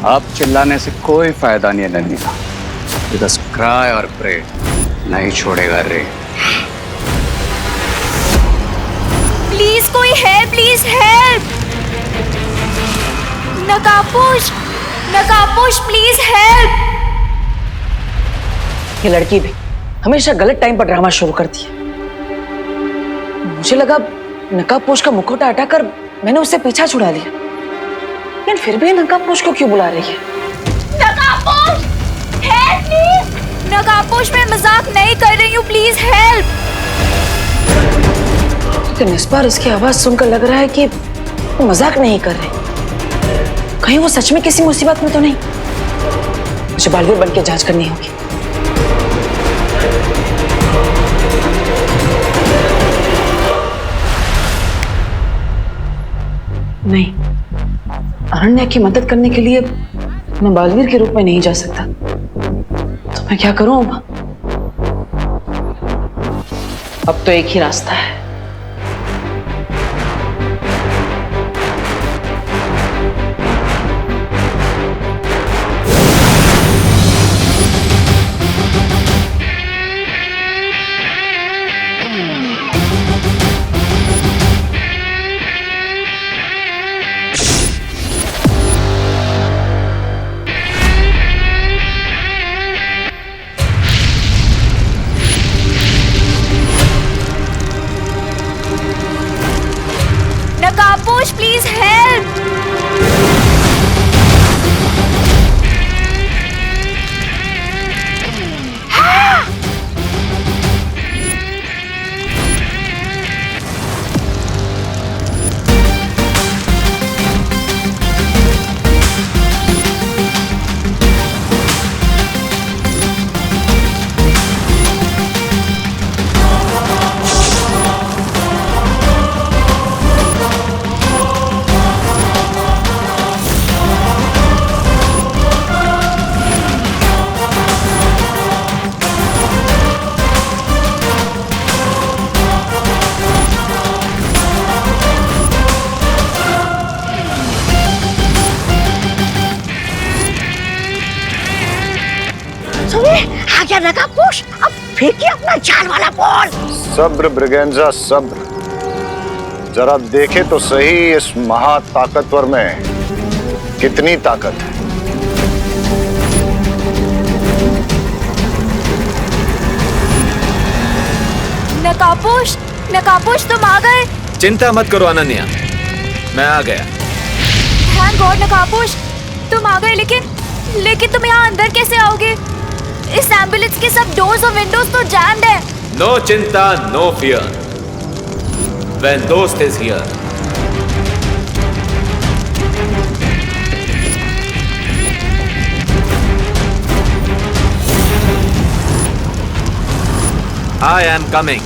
अब चिल्लाने से कोई फायदा नहीं है नन्ही। बस क्राई और प्रे, नहीं छोड़ेगा रे। प्लीज कोई हेल्प, प्लीज हेल्प। नकाबपोश, नकाबपोश प्लीज हेल्प। ये लड़की भी हमेशा गलत टाइम पर ड्रामा शुरू करती है। मुझे लगा नकाबपोश का मुखौटा हटाकर मैंने उससे पीछा छुड़ा लिया, लेकिन फिर भी नकाबपोश को क्यों बुला रही है? नकाबपोश हेल्प प्लीज। नकाबपोश मैं मजाक नहीं कर रही हूँ, प्लीज हेल्प। लेकिन इस बार इसकी आवाज सुनकर लग रहा है कि वो मजाक नहीं कर रहे। कहीं वो सच में किसी मुसीबत में तो नहीं? मुझे बालवीर बन के जांच करनी होगी। नहीं, अरण्या की मदद करने के लिए मैं बालवीर के रूप में नहीं जा सकता। तो मैं क्या करूं अब तो एक ही रास्ता है। नकाबपोश प्लीज हेल्प। आ गया नकाबपोश, अब फेंकिए अपना जान वाला बॉल। सब्र ब्रिगेंजा सब्र, जरा देखे तो सही इस महा ताकतवर में कितनी ताकत है। नकाबपोश, नकाबपोश तुम आ गए। चिंता मत करो अनन्या, मैं आ गया। थैंक गॉड नकाबपोश, तुम आ गए। लेकिन तुम यहाँ अंदर कैसे आओगे? इस एम्बुलेंस के सब डोर्स और विंडोज तो जैम्ड है। नो चिंता, नो फियर, व्हेन दोस्त is here. I am coming.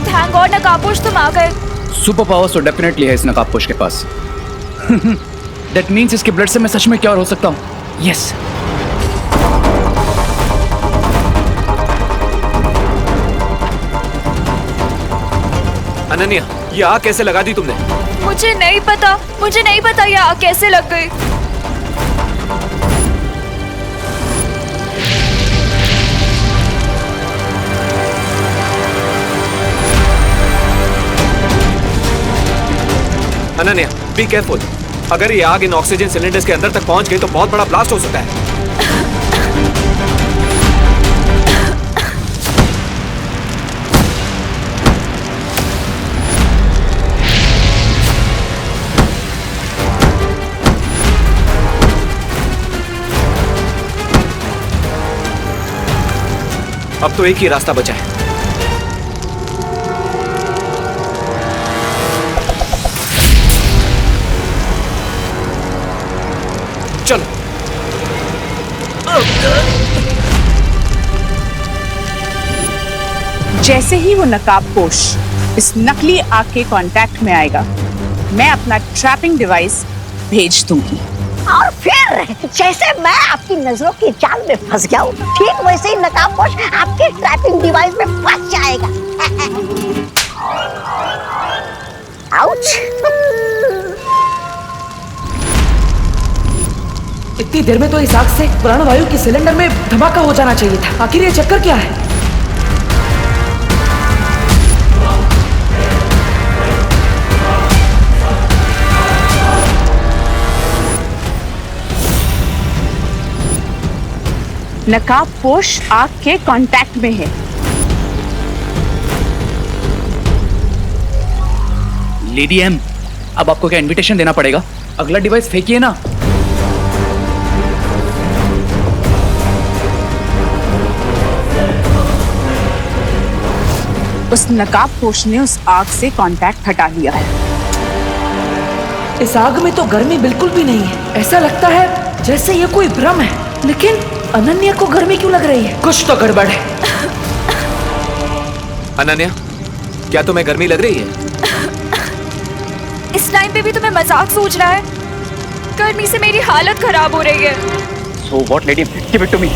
Thank God नकाबपोश तुम आ गए। सुपर पावर्स तो डेफिनेटली है इस नकाबपोश के पास। दैट मीन्स इसके ब्लड से मैं सच में क्या हो सकता हूँ। यस अनन्या, ये आग कैसे लगा दी तुमने? मुझे नहीं पता ये आग कैसे लग गई। Ananya, be careful. अगर ये आग इन ऑक्सीजन सिलेंडर्स के अंदर तक पहुंच गई तो बहुत बड़ा ब्लास्ट हो सकता है। अब तो एक ही रास्ता बचा है। चलो। जैसे ही वो नकाबपोश इस नकली आग के कांटेक्ट में आएगा, मैं अपना ट्रैपिंग डिवाइस भेज दूंगी। और फिर जैसे मैं आपकी नजरों की जाल में फंस गया हूँ, ठीक वैसे ही नकाबपोश आपके ट्रैपिंग डिवाइस में फंस जाएगा। आउच! इतनी देर में तो इस आग से प्राणवायु के सिलेंडर में धमाका हो जाना चाहिए था। आखिर ये चक्कर क्या है? नकाबपोश आग के कांटेक्ट में है। लेडी एम, अब आपको क्या इनविटेशन देना पड़ेगा? अगला डिवाइस फेंकिए ना। उस नकाबपोश ने उस आग से कांटेक्ट हटा लिया है। इस आग में तो गर्मी बिल्कुल भी नहीं है। ऐसा लगता है जैसे ये कोई भ्रम है। लेकिन अनन्या को गर्मी क्यों लग रही है? कुछ तो गड़बड़ है। अनन्या, क्या तुम्हें गर्मी लग रही है? इस टाइम पे भी तुम्हें मजाक सूझ रहा है? गर्मी से मेरी हालत खराब हो रही है। So what, lady? Give it to me.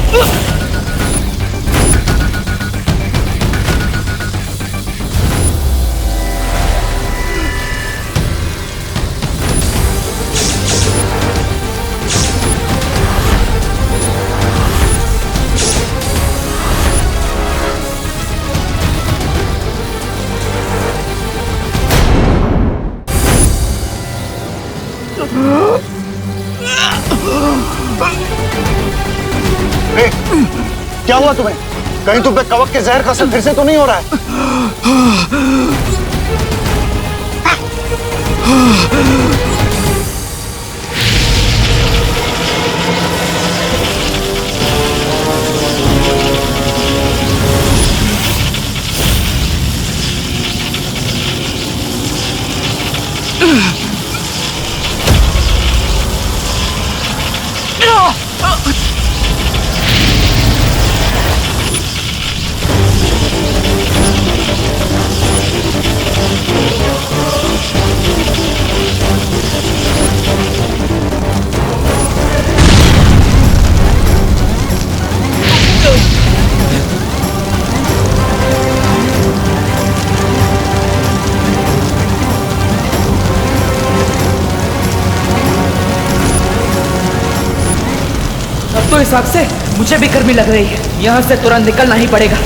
क्या हुआ तुम्हें? कहीं तुम पे कवक के जहर का असर फिर से तो नहीं हो रहा है? तो इस आग से मुझे भी गर्मी लग रही है। यहाँ से तुरंत निकलना ही पड़ेगा।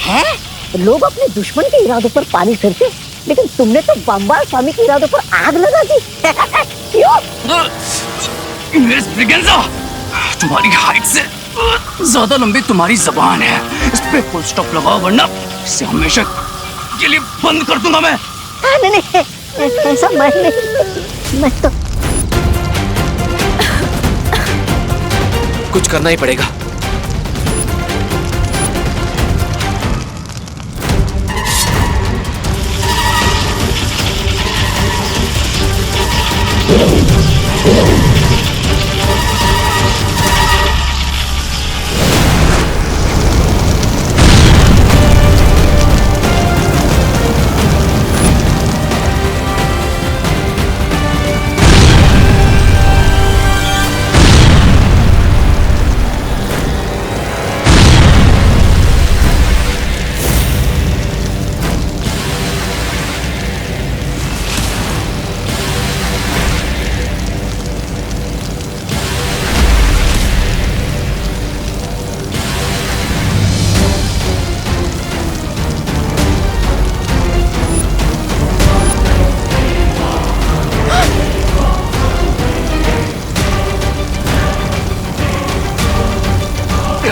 है? लोग अपने दुश्मन के इरादों पर पानी फिरते, लेकिन तुमने तो बम्बार स्वामी के इरादों पर आग लगा दी। क्यों? मिस ब्रिगेंजा, तुम्हारी हाइट से ज्यादा लंबी तुम्हारी जबान है। इस पे फुल स्टॉप लगाओ, वरना इसे हमेशा के लिए बंद कर दूंगा मैं। नहीं, ऐसा मैं नहीं। मैं तो कुछ करना ही पड़ेगा।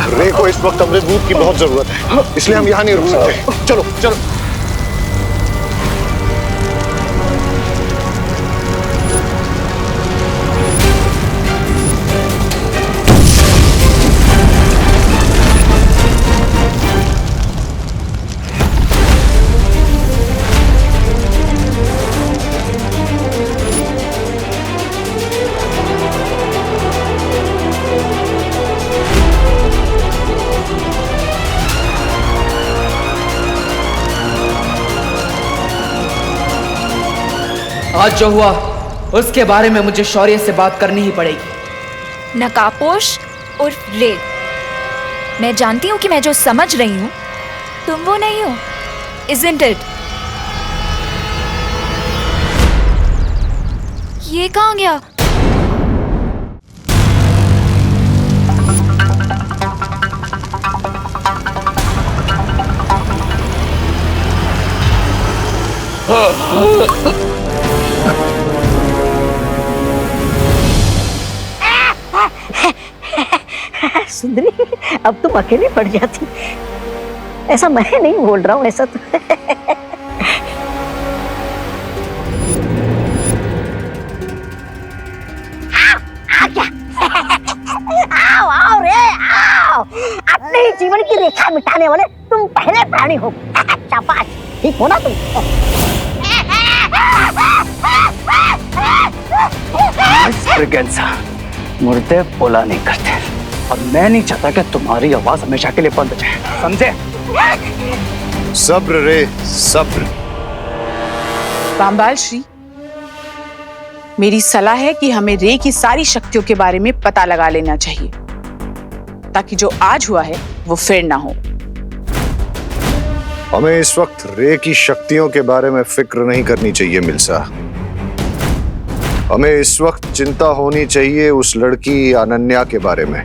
रे को इस वक्त अमृत दूध की बहुत जरूरत है, इसलिए हम यहाँ नहीं रुक सकते। चलो चलो। आज जो हुआ उसके बारे में मुझे शौर्य से बात करनी ही पड़ेगी। नकाबपोश और रे, मैं जानती हूँ कि मैं जो समझ रही हूँ तुम वो नहीं हो, isn't it? ये कहाँ गया? सुंदरी, अब तुम अकेली पड़ जाती। ऐसा मैं नहीं बोल रहा हूँ, ऐसा तो आओ आओ रे आओ, अपने ही जीवन की रेखा मिटाने वाले तुम पहले प्राणी हो। शाबाश, ठीक हो ना तुम? मुर्दे बोला नहीं करते और मैं नहीं चाहता कि तुम्हारी आवाज हमेशा के लिए बंद हो जाए, समझे? सब्र रे सब्र। बाम्बाल श्री, मेरी सलाह है कि हमें रे की सारी शक्तियों के बारे में पता लगा लेना चाहिए ताकि जो आज हुआ है वो फिर ना हो। हमें इस वक्त रे की शक्तियों के बारे में फिक्र नहीं करनी चाहिए मिल्सा। हमें इस वक्त चिंता होनी चाहिए उस लड़की अनन्या के बारे में।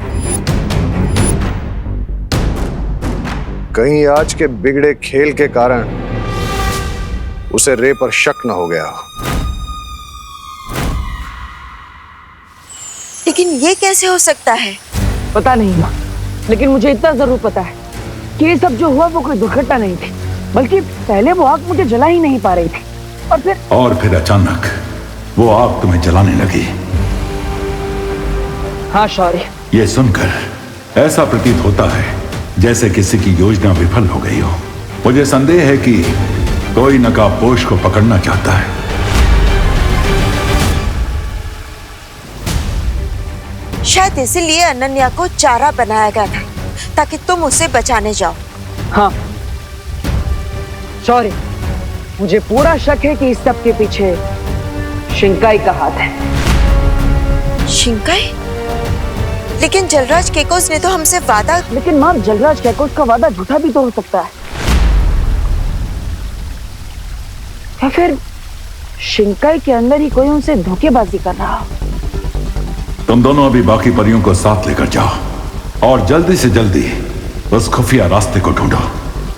कहीं आज के बिगड़े खेल के कारण उसे रे पर शक न हो गया। लेकिन ये कैसे हो सकता है? पता नहीं माँ, लेकिन मुझे इतना जरूर पता है कि ये सब जो हुआ वो कोई दुर्घटना नहीं थी, बल्कि पहले वो आग मुझे जला ही नहीं पा रही थी और फिर अचानक वो आग तुम्हें जलाने लगी। हाँ शौर्य, ये सुनकर ऐसा प्रतीत होता है जैसे किसी की योजना विफल हो गई हो। मुझे संदेह है कि कोई नकाबपोश को पकड़ना चाहता है। शायद इसीलिए अनन्या को चारा बनाया गया था ताकि तुम उसे बचाने जाओ। हाँ शौर्य, मुझे पूरा शक है कि इस सब के पीछे शिंकाई का हाथ है। शिंकाई? लेकिन जलराज केकोस ने तो हमसे वादा। लेकिन माँ, जलराज केकोस का वादा झूठा भी तो हो सकता है, या फिर शिंकाई के अंदर ही कोई उनसे धोखेबाजी कर रहा हो। तुम दोनों अभी बाकी परियों को साथ लेकर जाओ और जल्दी से जल्दी उस खुफिया रास्ते को ढूंढो।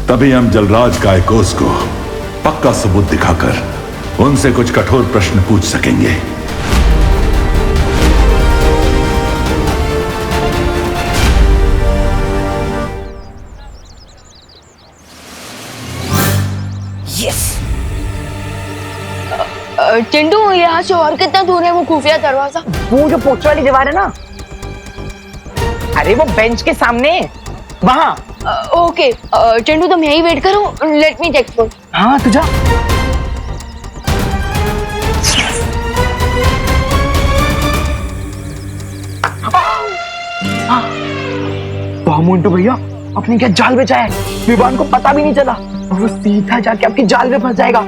तभी हम जलराज कायकोस को पक्का सबूत दिखाकर उनसे कुछ कठोर प्रश्न पूछ सकेंगे। चिंटू, यहाँ से और कितना दूर है वो खुफिया दरवाजा? वो जो पोस्टर वाली दीवार है ना, अरे वो बेंच के सामने वहाँ। ओके चिंटू, तुम यही वेट करो, लेट मी चेक फॉर। हाँ तू जा। मोन्टू भैया, अपने क्या जाल में जाए, विवान को पता भी नहीं चला और वो सीधा जाके आपकी जाल में फंस जाएगा।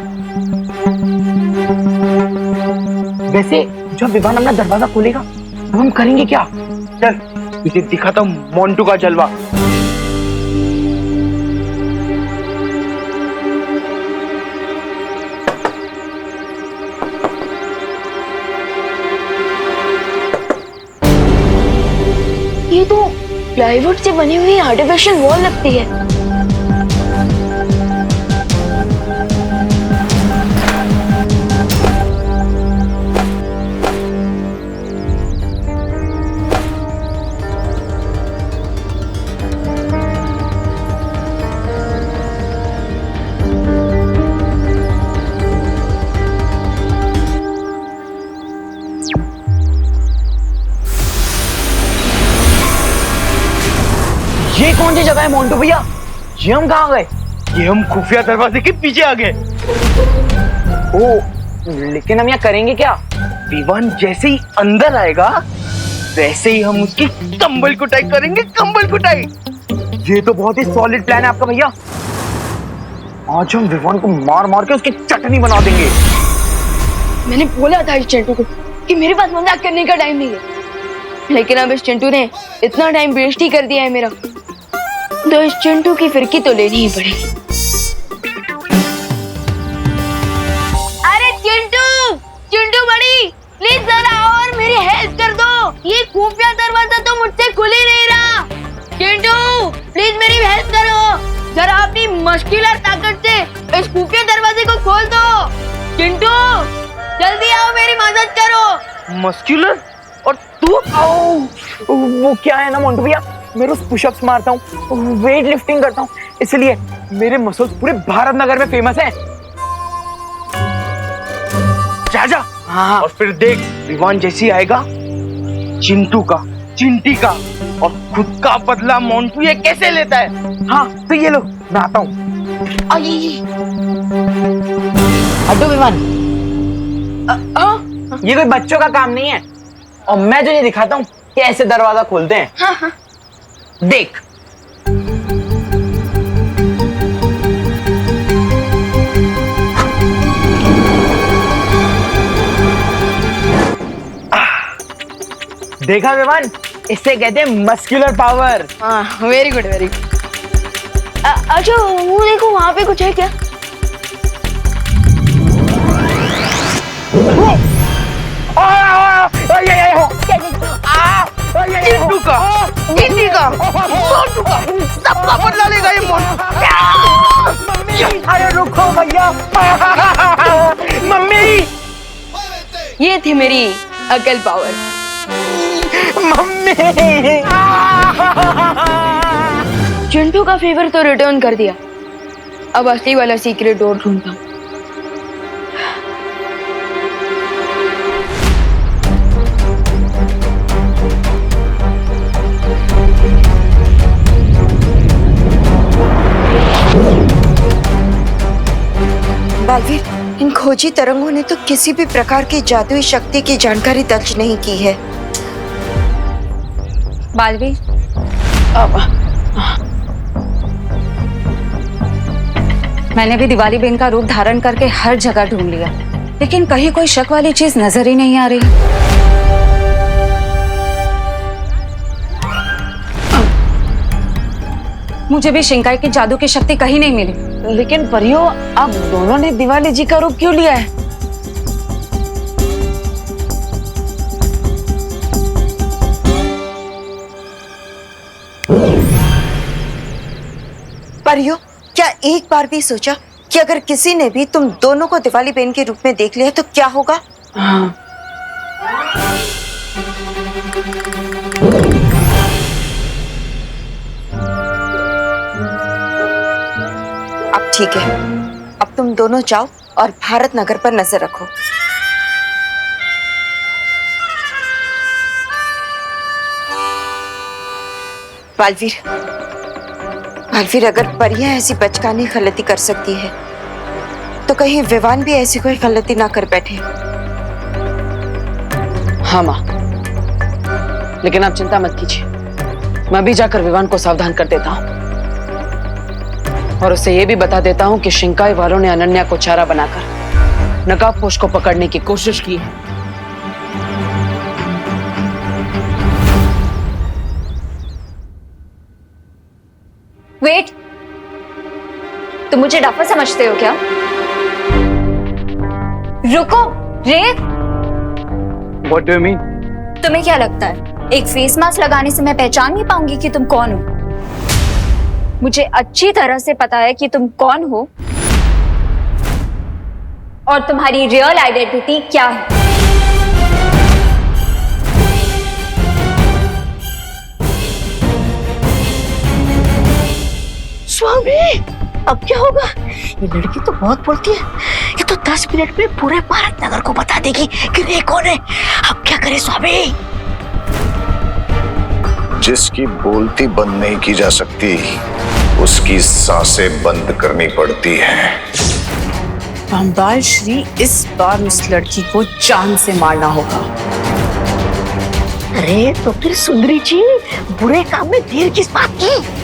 वैसे जब विवान अपना दरवाजा खोलेगा तो हम करेंगे क्या? चल तुझे दिखाता हूँ मोन्टू का जलवा। ये तो प्लाईवुड से बनी हुई आर्टिफिशियल वॉल लगती है। ये कौन सी जगह है मोन्टू भैया? ये हम कहाँ गए? ये हम खुफिया दरवाजे के पीछे आ गए। ओ, लेकिन हम यहाँ करेंगे क्या? विवान जैसे ही अंदर आएगा वैसे ही हम उसकी कंबल कुटाई करेंगे, कंबल कुटाई। ये तो बहुत ही सॉलिड प्लान है आपका भैया। आज हम विवान को मार मार के उसकी चटनी बना देंगे। मैंने बोला था इस चिंटू को कि मेरे पास मजाक करने का टाइम नहीं है, लेकिन अब इस चिंटू ने इतना टाइम वेस्ट ही कर दिया है मेरा, तो इस चिंटू की फिरकी तो लेनी ही पड़ेगी। अरे चिंटू, चिंटू बड़ी, प्लीज जरा और मेरी हेल्प कर दो, ये खुफिया दरवाजा तो मुझसे खुल ही नहीं रहा। चिंटू प्लीज मेरी हेल्प करो, जरा अपनी मस्कुलर ताकत से इस खुफिया दरवाजे को खोल दो। चिंटू जल्दी आओ, मेरी मदद करो। मस्कुलर? और तू? वो क्या है ना मोंटू भैया, मैं रोज पुशअप्स मारता हूँ, वेट लिफ्टिंग करता हूँ, इसलिए मेरे मसल्स पूरे भारत नगर में फेमस हैं। जा हाँ, और फिर देख विवान जैसी आएगा चिंटू का, चिंटी का और खुद का बदला मोंटू ये कैसे लेता है। हाँ तो ये लो, मैं आता हूँ। हटो विवान, ये कोई बच्चों का काम नहीं है, और मैं तुझे दिखाता हूँ कैसे दरवाजा खोलते हैं। हाँ। देख। देखा विवान, इससे कहते हैं मस्कुलर पावर। हाँ वेरी गुड वेरी गुड। अच्छा वो देखो वहाँ पे कुछ है क्या? चिंटू का, चिंटी का, मोंटू का, सबका बदला लेगा ये मोंटू। अरे रुको भैया, मम्मी। ये थी मेरी अकल पावर। मम्मी। चिंटू का फेवर तो रिटर्न कर दिया, अब असली वाला सीक्रेट डोर ढूंढता हूँ। बालवीर, इन खोजी तरंगों ने तो किसी भी प्रकार की जादुई शक्ति की जानकारी दर्ज नहीं की है। बालवीर, मैंने भी दिवाली बेन का रूप धारण करके हर जगह ढूंढ लिया, लेकिन कहीं कोई शक वाली चीज नजर ही नहीं आ रही। मुझे भी शिंकाई की जादू की शक्ति कहीं नहीं मिली। लेकिन परियो, आप दोनों ने दिवाली जी का रूप क्यों लिया है? परियो, क्या एक बार भी सोचा कि अगर किसी ने भी तुम दोनों को दिवाली बेन के रूप में देख लिया तो क्या होगा? हाँ। अब ठीक है, अब तुम दोनों जाओ और भारत नगर पर नजर रखो। बालवीर, बालवीर, अगर परियां ऐसी बचकानी गलती कर सकती है तो कहीं विवान भी ऐसी कोई गलती ना कर बैठे। हाँ माँ, लेकिन आप चिंता मत कीजिए, मैं भी जाकर विवान को सावधान कर देता हूँ और उसे ये भी बता देता हूँ कि शिंकाई वालों ने अनन्या को चारा बनाकर नकाबपोश को पकड़ने की कोशिश की है। वेट, तुम मुझे डफर समझते हो क्या? रुको, रे। What do you mean? तुम्हें क्या लगता है एक फेस मास्क लगाने से मैं पहचान नहीं पाऊंगी कि तुम कौन हो? मुझे अच्छी तरह से पता है कि तुम कौन हो और तुम्हारी रियल आइडेंटिटी क्या है। स्वामी, अब क्या होगा? ये लड़की तो बहुत बोलती है, ये तो 10 मिनट में पूरे भारत नगर को बता देगी कि रे कौन है। अब क्या करे स्वामी? जिसकी बोलती बंद नहीं की जा सकती, उसकी सांसें बंद करनी पड़ती हैं। रामपाल श्री, इस बार उस लड़की को जान से मारना होगा। अरे तो फिर सुंदरी जी, बुरे काम में देर किस बात की?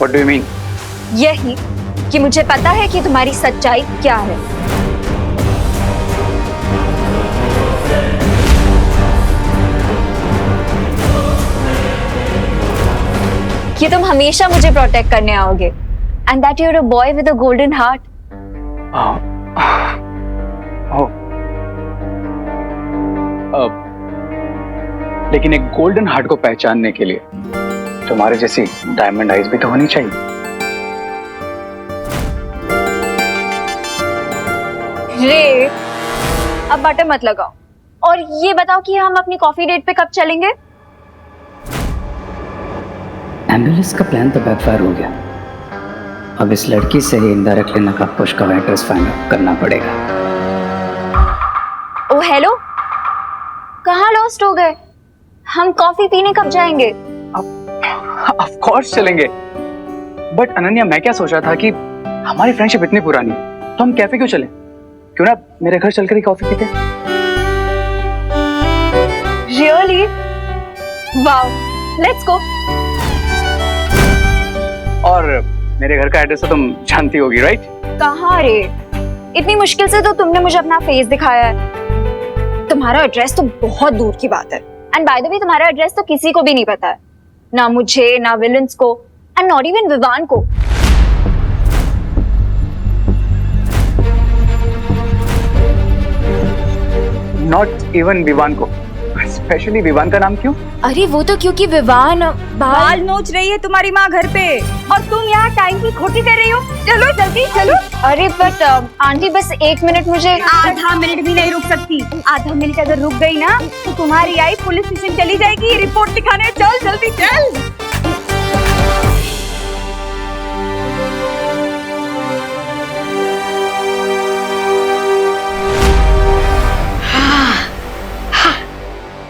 What do you mean? यही कि मुझे पता है कि तुम्हारी सच्चाई क्या है। कि तुम हमेशा मुझे प्रोटेक्ट करने आओगे and that you are a boy with a golden heart. लेकिन एक गोल्डन हार्ट को पहचानने के लिए तुम्हारे जैसी डायमंड आइज भी तो होनी चाहिए। रे, अब बटर मत लगाओ और ये बताओ कि हम अपनी कॉफी डेट पे कब चलेंगे? एम्बुलेंस का प्लान तो बैकफायर हो गया। अब इस लड़की से ही इनडायरेक्टली नकाबपोश का एड्रेस फाइंड आउट करना पड़ेगा। ओ हेलो, कहाँ लॉस्ट हो गए? हम कॉफी पीने कब जाएंगे? ऑफ कोर्स चलेंगे। बट अनन्या, मैं क्या सोच रहा था कि हमारी फ्रेंडशिप इतनी पुरानी है तो हम कैफे क्यों चलें? क्यों ना मेरे घर चलकर ही कॉफी पीते? रियली? Wow, let's go. और मेरे घर का एड्रेस तो तुम जानती होगी, राइट? कहाँ रे? इतनी मुश्किल से तो तुमने मुझे अपना फेस दिखाया है। तुम्हारा एड्रेस तो बहुत दूर की बात है। एंड बाय द वे, तुम्हारा एड्रेस तो किसी को भी नहीं पता है, ना मुझे, ना विलन्स को, एंड नॉट इवन विवान को। नॉट इवन विवान को? स्पेशली विवान का नाम क्यों? अरे वो तो क्योंकि विवान बाल नोच रही है तुम्हारी माँ घर पे और तुम यहाँ टाइम की खोटी कर रही हो। चलो जल्दी चलो। अरे बट आंटी, बस 1 मिनट, मुझे आधा मिनट भी नहीं रुक सकती। आधा मिनट अगर रुक गई ना तो तुम्हारी आई पुलिस स्टेशन चली जाएगी रिपोर्ट दिखाने। चल जल्दी चल।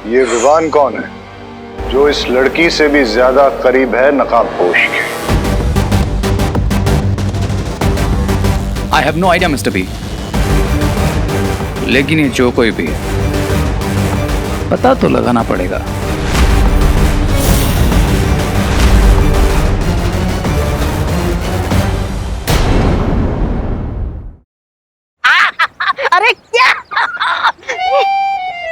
ये विवान कौन है जो इस लड़की से भी ज्यादा करीब है नकाबपोश के? I have no idea mister B, लेकिन ये जो कोई भी है पता तो लगाना पड़ेगा। अरे क्या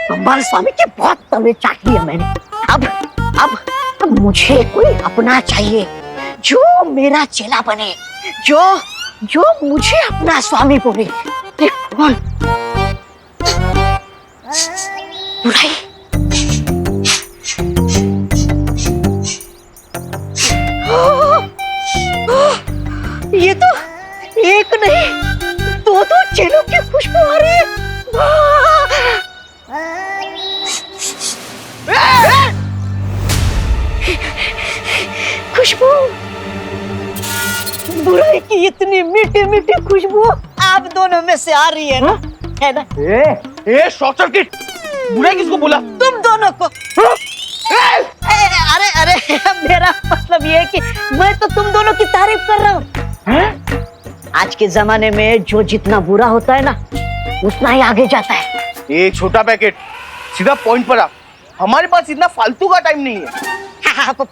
कमाल स्वामी के बहुत तवे चाट लिया मैंने। अब मुझे कोई अपना चाहिए जो मेरा चेला बने, जो मुझे अपना स्वामी बोले। कौन? बुराई? ये तो एक नहीं 2 चेलों की खुशबू आ रही है। खुशबू, बुराई की इतनी मीठी मीठी खुशबू आप दोनों में से आ रही है ना? है ना? ए शॉर्ट सर्किट! बुराई किसको बोला? तुम दोनों को। अरे मेरा मतलब ये है कि मैं तो तुम दोनों की तारीफ कर रहा हूँ। आज के जमाने में जो जितना बुरा होता है ना उतना ही आगे जाता है। ये छोटा पैकेट, सीधा पॉइंट पर आ। हमारे पास इतना फालतू का टाइम नहीं है।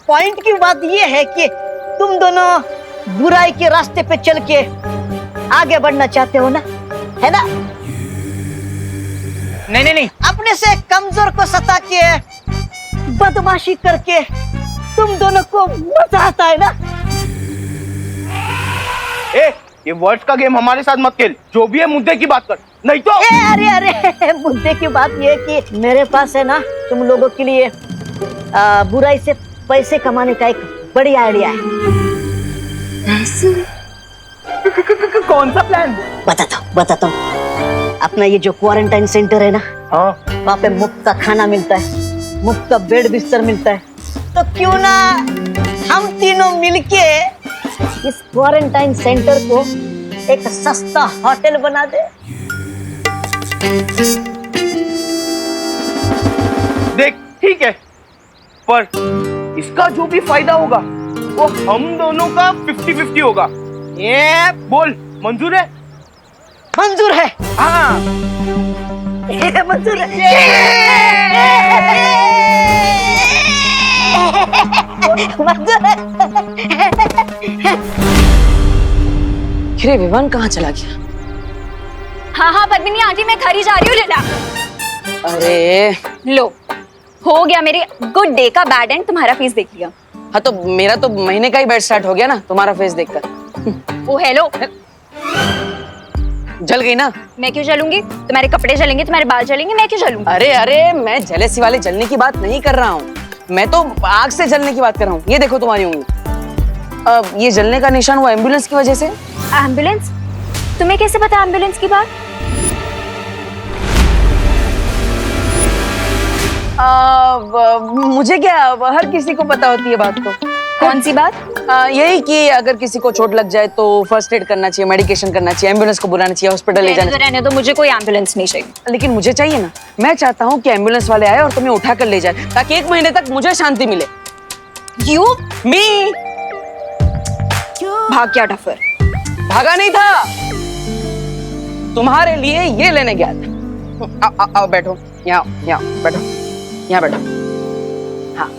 पॉइंट की बात ये है कि तुम दोनों बुराई के रास्ते पे चल के आगे बढ़ना चाहते हो ना, है ना? नहीं, अपने से कमजोर को सता के बदमाशी करके तुम दोनों को मजा आता है ना? ये वर्ड्स का गेम हमारे साथ मत खेल। जो भी है मुद्दे की बात कर, नहीं तो। अरे मुद्दे की बात ये है कि मेरे पास है ना तुम लोगों के लिए बुराई से पैसे कमाने का एक बड़ी आइडिया है। कौन सा प्लान? बताता हूँ। अपना ये जो क्वारंटाइन सेंटर है ना, वहाँ पे मुफ्त का खाना मिलता है, मुफ्त का बेड बिस्तर मिलता है। तो क्यों ना हम तीनों मिलके इस क्वारंटाइन सेंटर को एक सस्ता होटल बना दे। देख, ठीक है, पर इसका जो भी फायदा होगा वो हम दोनों का 50-50 होगा। ये बोल, मंजूर है? मंजूर है। हाँ, मंजूर है। मंजूर है। आखिर ये विवान कहाँ चला गया? हाँ हाँ पद्मिनी आंटी, मैं घर ही जा रही हूँ। लेला अरे लो, हो गया मेरे गुड डे का बैड एंड, तुम्हारा फेस देख लिया। हाँ तो मेरा तो महीने का ही बैड स्टार्ट हो गया ना तुम्हारा फेस देखकर। ओ हेलो, जल गई ना? मैं क्यों जलूंगी? तुम्हारे कपड़े जलेंगे, तुम्हारे बाल जलेंगे, मैं क्यों जलूंगी? अरे अरे, मैं जेलेसी वाले जलने की बात नहीं कर रहा हूँ, मैं तो आग से जलने की बात कर रहा हूँ। ये देखो तुम्हारी उंगली, ये जलने का निशान वो एम्बुलेंस की वजह से। एम्बुलेंस? तुम्हें कैसे पता एम्बुलेंस की बात? मुझे क्या, हर किसी को पता होती है बात तो। कौन सी बात? यही कि अगर किसी को चोट लग जाए तो फर्स्ट एड करना चाहिए, मेडिकेशन करना चाहिए, एम्बुलेंस को बुलाना चाहिए, हॉस्पिटल ले जाना। रहने दो, मुझे कोई एम्बुलेंस नहीं चाहिए। लेकिन मुझे चाहिए ना, मैं चाहता हूँ कि एम्बुलेंस वाले आए और तुम्हें उठा कर ले जाए, ताकि 1 महीने तक मुझे शांति मिले। यू मी भाग गया डफर। भागा नहीं था, तुम्हारे लिए ये लेने गया था। आओ बैठो, यहाँ बैठो, यहाँ बैठो। हाँ,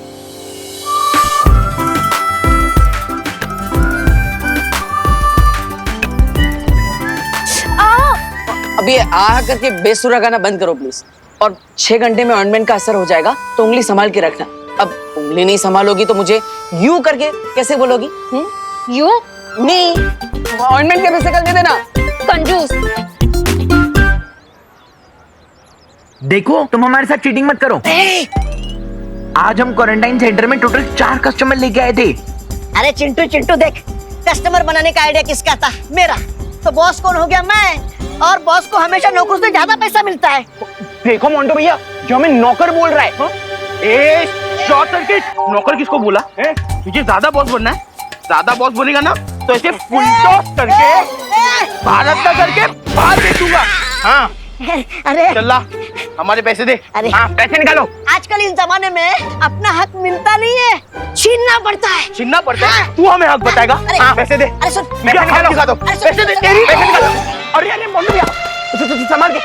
अभी आ करके बेसुरा गाना बंद करो प्लीज। और 6 घंटे में ऑइंटमेंट का असर हो जाएगा, तो उंगली संभाल के रखना। अब उंगली नहीं संभालोगी तो मुझे यू करके कैसे बोलोगी? यू नहीं, ऑइंटमेंट के पैसे कर दे देना। कंजूस। देखो, तुम हमारे साथ चीटिंग मत करो। आज हम क्वारंटाइन सेंटर में टोटल 4 कस्टमर लेके आए थे। अरे चिंटू चिंटू देख, कस्टमर बनाने का आइडिया किसका था? मेरा। तो बॉस कौन हो गया? मैं। और बॉस को हमेशा नौकरों से ज्यादा पैसा मिलता है। देखो मोंटू भैया, जो हमें नौकर बोल रहा है। ए शॉर्ट सर्किट, नौकर किसको बोला है? तुझे ज्यादा बॉस बनना है? ज्यादा बॉस बनेगा ना तो ऐसे फुल टॉस करके भारत का करके बाहर भेजूंगा। हाँ अरे चला, हमारे पैसे दे। अरे हाँ, पैसे निकालो। आजकल इस जमाने में अपना हक मिलता नहीं है, छीनना पड़ता है। छीनना पड़ता है? तू हमें हक बताएगा? हाँ, पैसे दे। अरे सुन, पैसे निकालो, दिखा दो। पैसे दे, तेरी पैसे निकालो। अरे अरे मोंटू भैया, संभाल के।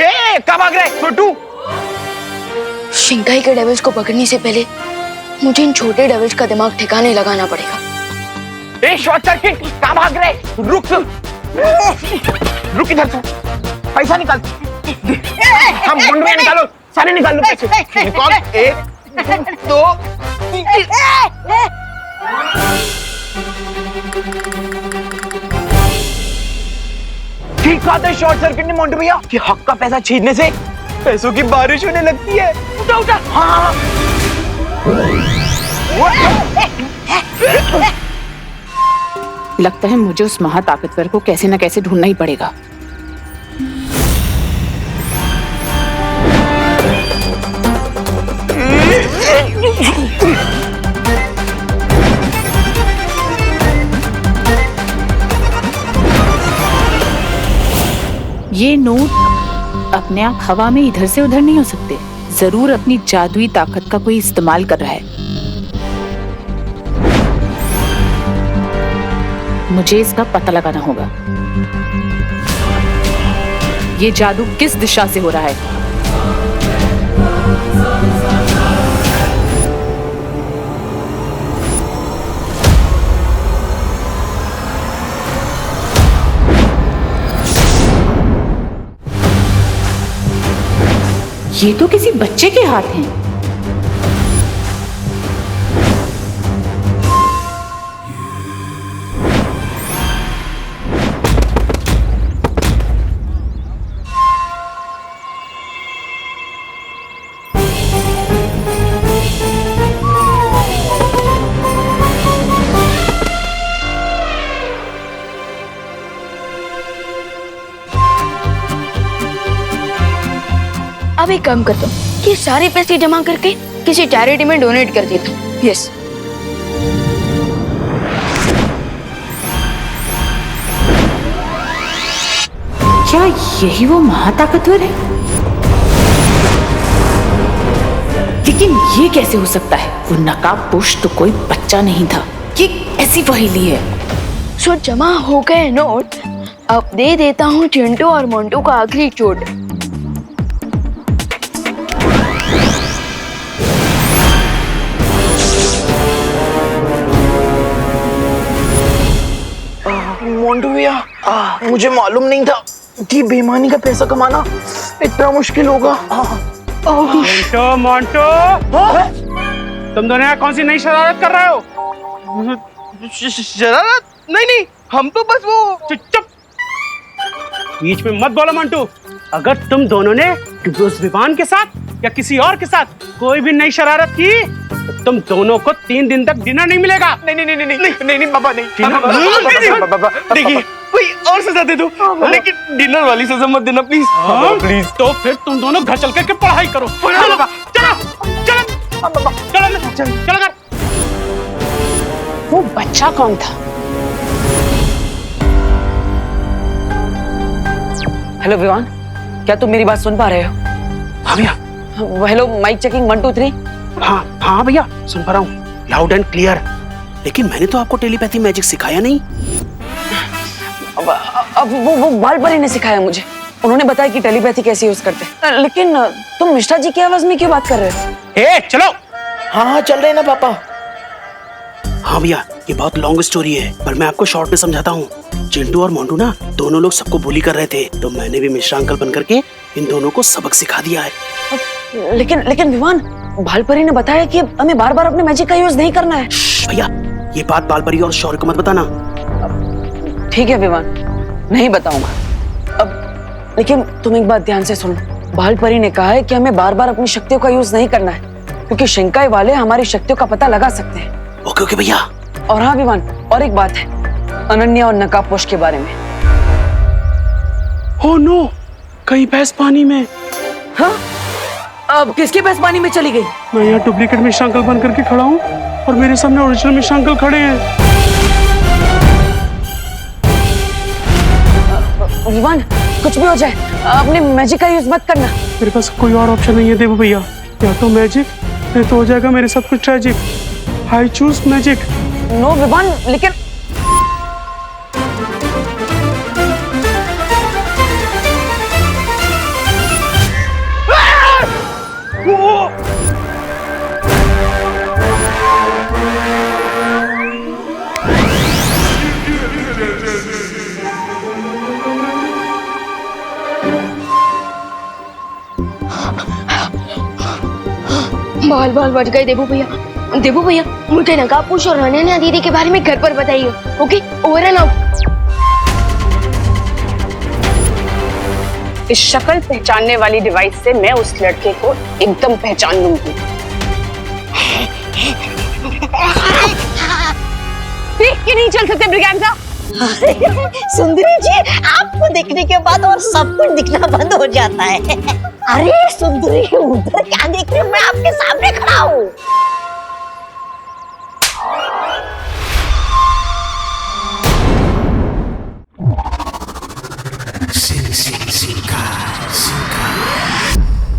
ए कब भाग रहा है छोटू? शिंकाई के डेविल्स को पकड़ने से पहले मुझे इन छोटे डेविल्स का दिमाग ठिकाने लगाना पड़ेगा। ए शॉर्ट सर्किट, कहाँ भाग रहे? रुक रुक, इधर से पैसा निकाल। हम मुंड में निकालो, सारे निकाल लो पैसे। निकाल। 1 2 3। ठीक बात है शॉर्ट सर्किट ने मोंटू भैया, कि हक का पैसा छीनने से पैसों की बारिश होने लगती है। उठा उठा। हाँ लगता है मुझे उस महाताकतवर को कैसे न कैसे ढूंढना ही पड़ेगा। ये नोट अपने आप हवा में इधर से उधर नहीं हो सकते, जरूर अपनी जादुई ताकत का कोई इस्तेमाल कर रहा है। मुझे इसका पता लगाना होगा। ये जादू किस दिशा से हो रहा है? ये तो किसी बच्चे के हाथ हैं। अब एक काम करता हूँ कि सारे पैसे जमा करके किसी चैरिटी में डोनेट कर देता हूँ। यस। क्या यही वो महाताकतवर है? लेकिन ये कैसे हो सकता है? वो नकाबपोश तो कोई बच्चा नहीं था। ये ऐसी पहेली है। सो जमा हो गए नोट, अब दे देता हूँ चिंटू और मोंटू का आखिरी चोट। मोंटू भैया, मुझे मालूम नहीं था कि बेईमानी का पैसा कमाना इतना मुश्किल होगा। मोंटो मोंटो, तुम दोनों यहाँ कौन सी नई शरारत कर रहे हो? शरारत? नहीं, हम तो बस वो। चुप, बीच में मत बोलो मंटू। अगर तुम दोनों ने उस विवान के साथ या किसी और के साथ कोई भी नई शरारत की तो तुम दोनों को 3 दिन तक डिनर नहीं मिलेगा। नहीं बाबा, नहीं। बाबा देखिए, कोई और सजा दे दो, लेकिन डिनर वाली सजा मत देना प्लीज। प्लीज। तो फिर तुम दोनों घर चल करके पढ़ाई करो। चलो घर। वो बच्चा कौन था? हेलो विवान, क्या तुम मेरी बात सुन पा रहे हो? हाँ भैया। Hello, mike checking 1 2 3। हाँ भैया, सुन पा रहा हूँ लाउड एंड क्लियर। लेकिन मैंने तो आपको टेलीपैथी मैजिक सिखाया नहीं। अब वो बालपरी ने सिखाया मुझे। उन्होंने बताया कि टेलीपैथी कैसे यूज करते हैं। लेकिन तुम मिश्रा जी की आवाज में क्यों बात कर रहे हो? चलो। हाँ चल रहे ना पापा। हाँ भैया, ये बहुत लॉन्ग स्टोरी है, पर मैं आपको शॉर्ट में समझाता हूँ। चिंटू और मोंटू ना दोनों लोग सबको बुली कर रहे थे, तो मैंने भी मिश्रा अंकल बन करके इन दोनों को सबक सिखा दिया है। लेकिन विवान, बालपरी ने बताया कि हमें बार बार अपने मैजिक का यूज नहीं करना है। भैया, ये बात बालपरी और शौर्य को मत बताना। ठीक है विवान, नहीं बताऊंगा। अब लेकिन तुम एक बात ध्यान से सुनो। बालपरी ने कहा है कि हमें बार बार अपनी शक्तियों का यूज नहीं करना है, क्योंकि शिंकाई वाले हमारी शक्तियों का पता लगा सकते हैं। ओके भैया। और हाँ विवान, और एक बात है, अनन्या और नकाबपोश के बारे में। ओह नो, कहीं भैंस पानी में। हाँ? अब किसकी भैंस पानी में चली गई? मैं यहाँ डुप्लीकेट मिश्रा अंकल बन करके खड़ा हूँ और मेरे सामने ओरिजिनल मिश्रा अंकल खड़े हैं। विवान, कुछ भी हो जाए अपने मैजिक का यूज मत करना। मेरे पास कोई और ऑप्शन नहीं है देवू भैया, या तो मैजिक नहीं तो हो जाएगा मेरे साथ कुछ tragic. I choose magic. No Vivaan, लेकिन बाल बच गए देवू भैया, मुझे नकाबपोश और अनन्या दीदी के बारे में घर पर बताइए। Okay, over and out. इस शक्ल पहचानने वाली डिवाइस से मैं उस लड़के को एकदम पहचान लूंगी। क्यों नहीं चल सकते ब्रिगेंजा? सुंदरी जी, आपको देखने के बाद और सब कुछ दिखना बंद हो जाता है। अरे सुंदरी, उधर क्या देख रही हूँ? मैं आपके सामने खड़ा हूँ।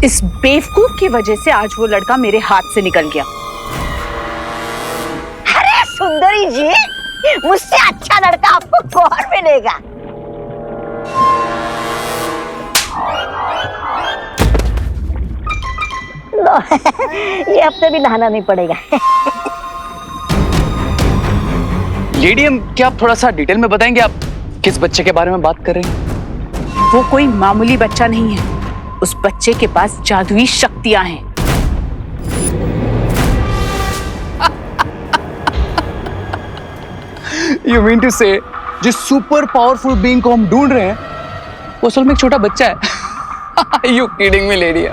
इस बेवकूफ की वजह से आज वो लड़का मेरे हाथ से निकल गया। अरे सुंदरी जी, मुझसे अच्छा लड़का आपको कौन मिलेगा? लो, ये हफ्ते भी नहाना नहीं पड़ेगा। लेडी, क्या आप थोड़ा सा डिटेल में बताएंगे आप किस बच्चे के बारे में बात कर रहे हैं? वो कोई मामूली बच्चा नहीं है, उस बच्चे के पास जादुई शक्तियां हैं। You mean to say, जिस सुपर पावरफुल बीइंग को हम ढूंढ रहे हैं वो असल में एक छोटा बच्चा है? You kidding me, lady?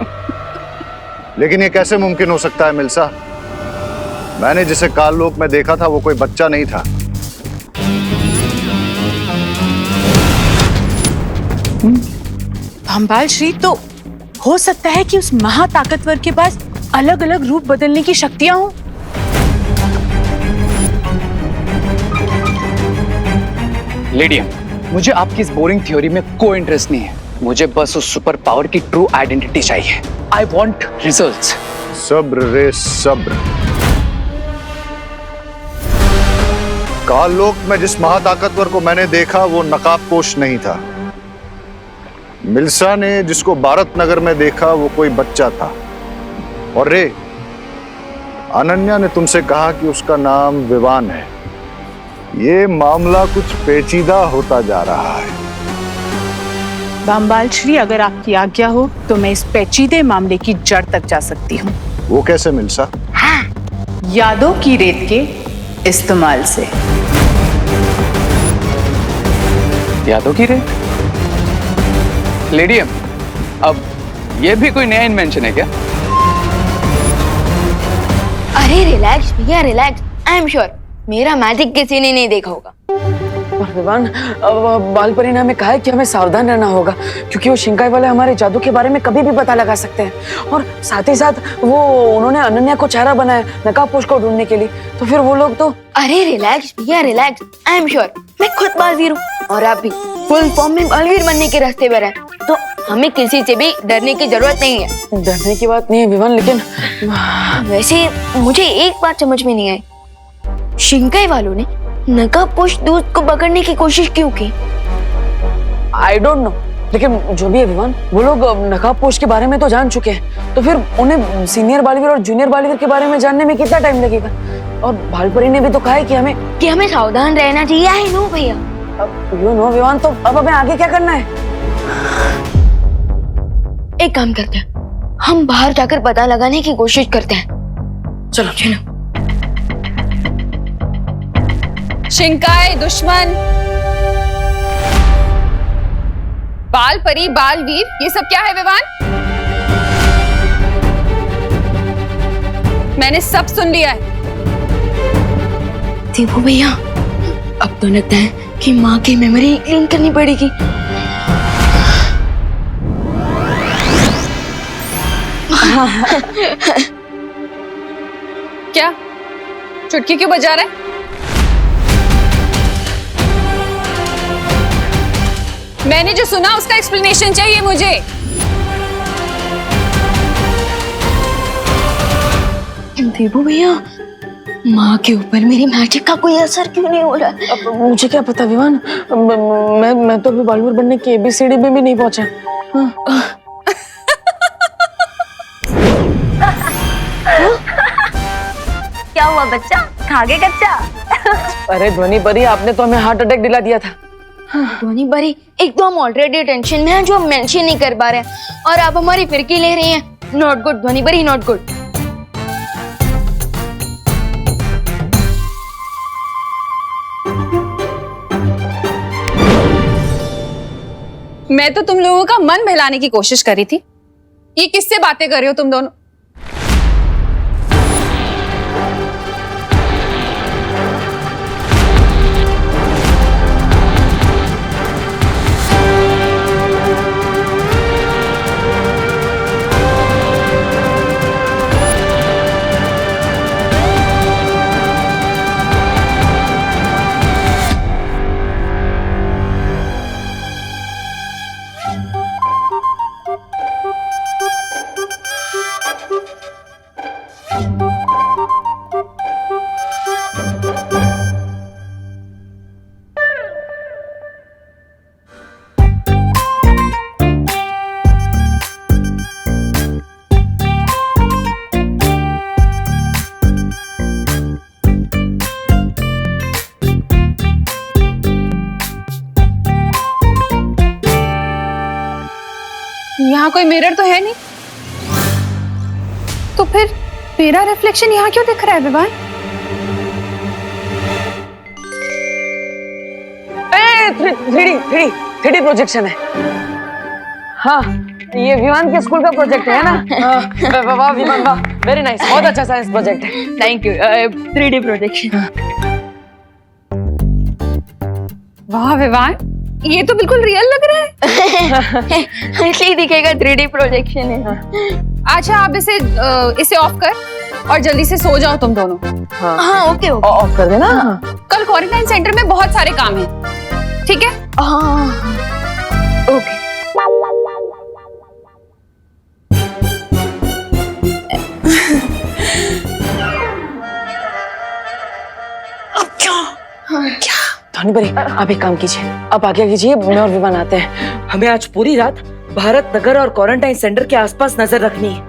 लेकिन ये कैसे मुमकिन हो सकता है मिल्सा? मैंने जिसे काललोक में देखा था वो कोई बच्चा नहीं था। भंबाल श्री, तो हो सकता है कि उस महाताकतवर के पास अलग अलग रूप बदलने की शक्तियां हों। लेडी, मुझे आपकी इस बोरिंग थ्योरी में कोई इंटरेस्ट नहीं है। मुझे बस उस सुपर पावर की ट्रू आइडेंटिटी चाहिए। I want results. सब्र रे सब्र। काललोक में जिस महाताकतवर को मैंने देखा वो नकाबपोश नहीं था। मिल्सा ने जिसको भारत नगर में देखा वो कोई बच्चा था। और रे, अनन्या ने तुमसे कहा कि उसका नाम विवान है। ये मामला कुछ पेचीदा होता जा रहा है। बामबाल श्री, अगर आपकी आज्ञा हो तो मैं इस पेचीदे मामले की जड़ तक जा सकती हूँ। वो कैसे मिलसा? यादों की रेत के इस्तेमाल से। यादों की रेत? लेडियम, अब ये भी कोई नया इन्वेंशन है क्या? अरे रिलैक्स भैया रिलैक्स, आई एम श्योर मेरा मैजिक किसी ने नहीं देखा होगा। और विवान, बाल परी ने हमें कहा है कि हमें सावधान रहना होगा, क्योंकि वो शिंकाई वाले हमारे जादू के बारे में कभी भी पता लगा सकते हैं। और साथ ही साथ वो उन्होंने अनन्या को चारा बनाया नकाबपोश को ढूंढने के लिए, तो फिर वो लोग तो। अरे रिलैक्स भैया रिलैक्स, आई एम श्योर मैं खुद बालवीर हूँ और आप भी फुल फॉर्म में बालवीर बनने के रास्ते पर हैं, तो हमें किसी से भी डरने की जरूरत नहीं है। डरने की बात नहीं है विवान, लेकिन वैसे मुझे एक बात समझ में नहीं आई, शिंकाई वालों ने नकाबपोश दूत को पकड़ने की कोशिश क्यों की? आई डोंट नो, लेकिन जो भी है विवान, वो लोग नकाबपोश के बारे में तो जान चुके हैं, तो फिर उन्हें सीनियर बालवीर और जूनियर बालवीर के बारे में जानने में कितना टाइम लगेगा? और भालपरी ने भी तो कहा है कि हमें सावधान रहना चाहिए। आई नो भैया। यू नो विवान, तो अब हमें आगे क्या करना है? एक काम करते हैं, हम बाहर जाकर पता लगाने की कोशिश करते हैं। चलो चलो। शिंकाई दुश्मन, बाल परी, बालवीर, ये सब क्या है विवान? मैंने सब सुन लिया है। देखो भैया, अब तो लगता है कि माँ की मेमोरी क्लीन करनी पड़ेगी। क्या चुटकी क्यों बजा रहा है? मैंने जो सुना उसका एक्सप्लेनेशन चाहिए मुझे। देबू भैया, माँ के ऊपर मेरी मैजिक का कोई असर क्यों नहीं हो रहा? अब मुझे क्या पता विवान, मैं तो अभी बालवीर बनने की ABCD में भी नहीं पहुंचा। क्या हुआ बच्चा, खा गए कच्चा? अरे ध्वनि परी, आपने तो हमें हार्ट अटैक दिला दिया था। ध्वनि परी, एक तो हम ऑलरेडी टेंशन में हैं जो हम मेंशन नहीं कर पा रहे हैं, और आप हमारी फिरकी ले रही हैं। नॉट गुड ध्वनि परी, नॉट गुड। मैं तो तुम लोगों का मन बहलाने की कोशिश कर रही थी। ये किससे बातें कर रहे हो तुम दोनों? यहाँ कोई मिरर तो है नहीं, तो फिर मेरा रिफ्लेक्शन यहाँ क्यों दिख रहा है विवान? 3D प्रोजेक्शन है। हाँ, ये विमान के स्कूल का प्रोजेक्ट है ना? वाह विमान, वाह, वेरी नाइस, बहुत अच्छा साइंस प्रोजेक्ट है। Thank you. 3D projection. वाह विवान, ये तो बिल्कुल रियल लग रहा है। ऐसे ही दिखेगा, 3D प्रोजेक्शन है। अच्छा, आप इसे ऑफ कर और जल्दी से सो जाओ तुम दोनों। हाँ ओके ओके, ऑफ कर देना। कल क्वारंटाइन सेंटर में बहुत सारे काम हैं, ठीक है? हाँ ओके। क्या? धोनी परी, आप एक काम कीजिए, आप आगे कीजिए, मैं और विमान आते हैं। हमें आज पूरी रात भारत नगर और क्वारंटाइन सेंटर के आसपास नजर रखनी है।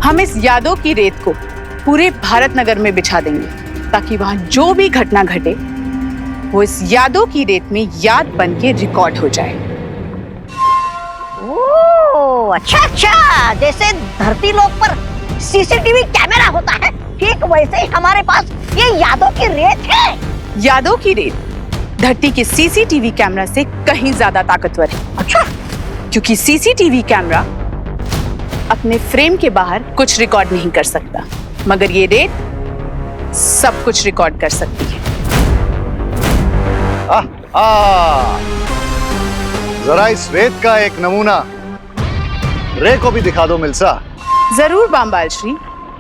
हम इस यादों की रेत को पूरे भारत नगर में बिछा देंगे ताकि वहां जो भी घटना घटे वो इस यादों की रेत में याद बन के रिकॉर्ड हो जाए। ओह, अच्छा अच्छा, जैसे धरती लोक पर सीसीटीवी कैमरा होता है, ठीक वैसे ही हमारे पास ये यादों की रेत है। यादों की रेत धरती के सीसीटीवी कैमरा से कहीं ज्यादा ताकतवर है। अच्छा, क्योंकि सीसीटीवी कैमरा अपने फ्रेम के बाहर कुछ रिकॉर्ड नहीं कर सकता, मगर ये रेत सब कुछ रिकॉर्ड कर सकती है। जरा इस रेत का एक नमूना रे को भी दिखा दो मिल्सा। जरूर बामबाल श्री,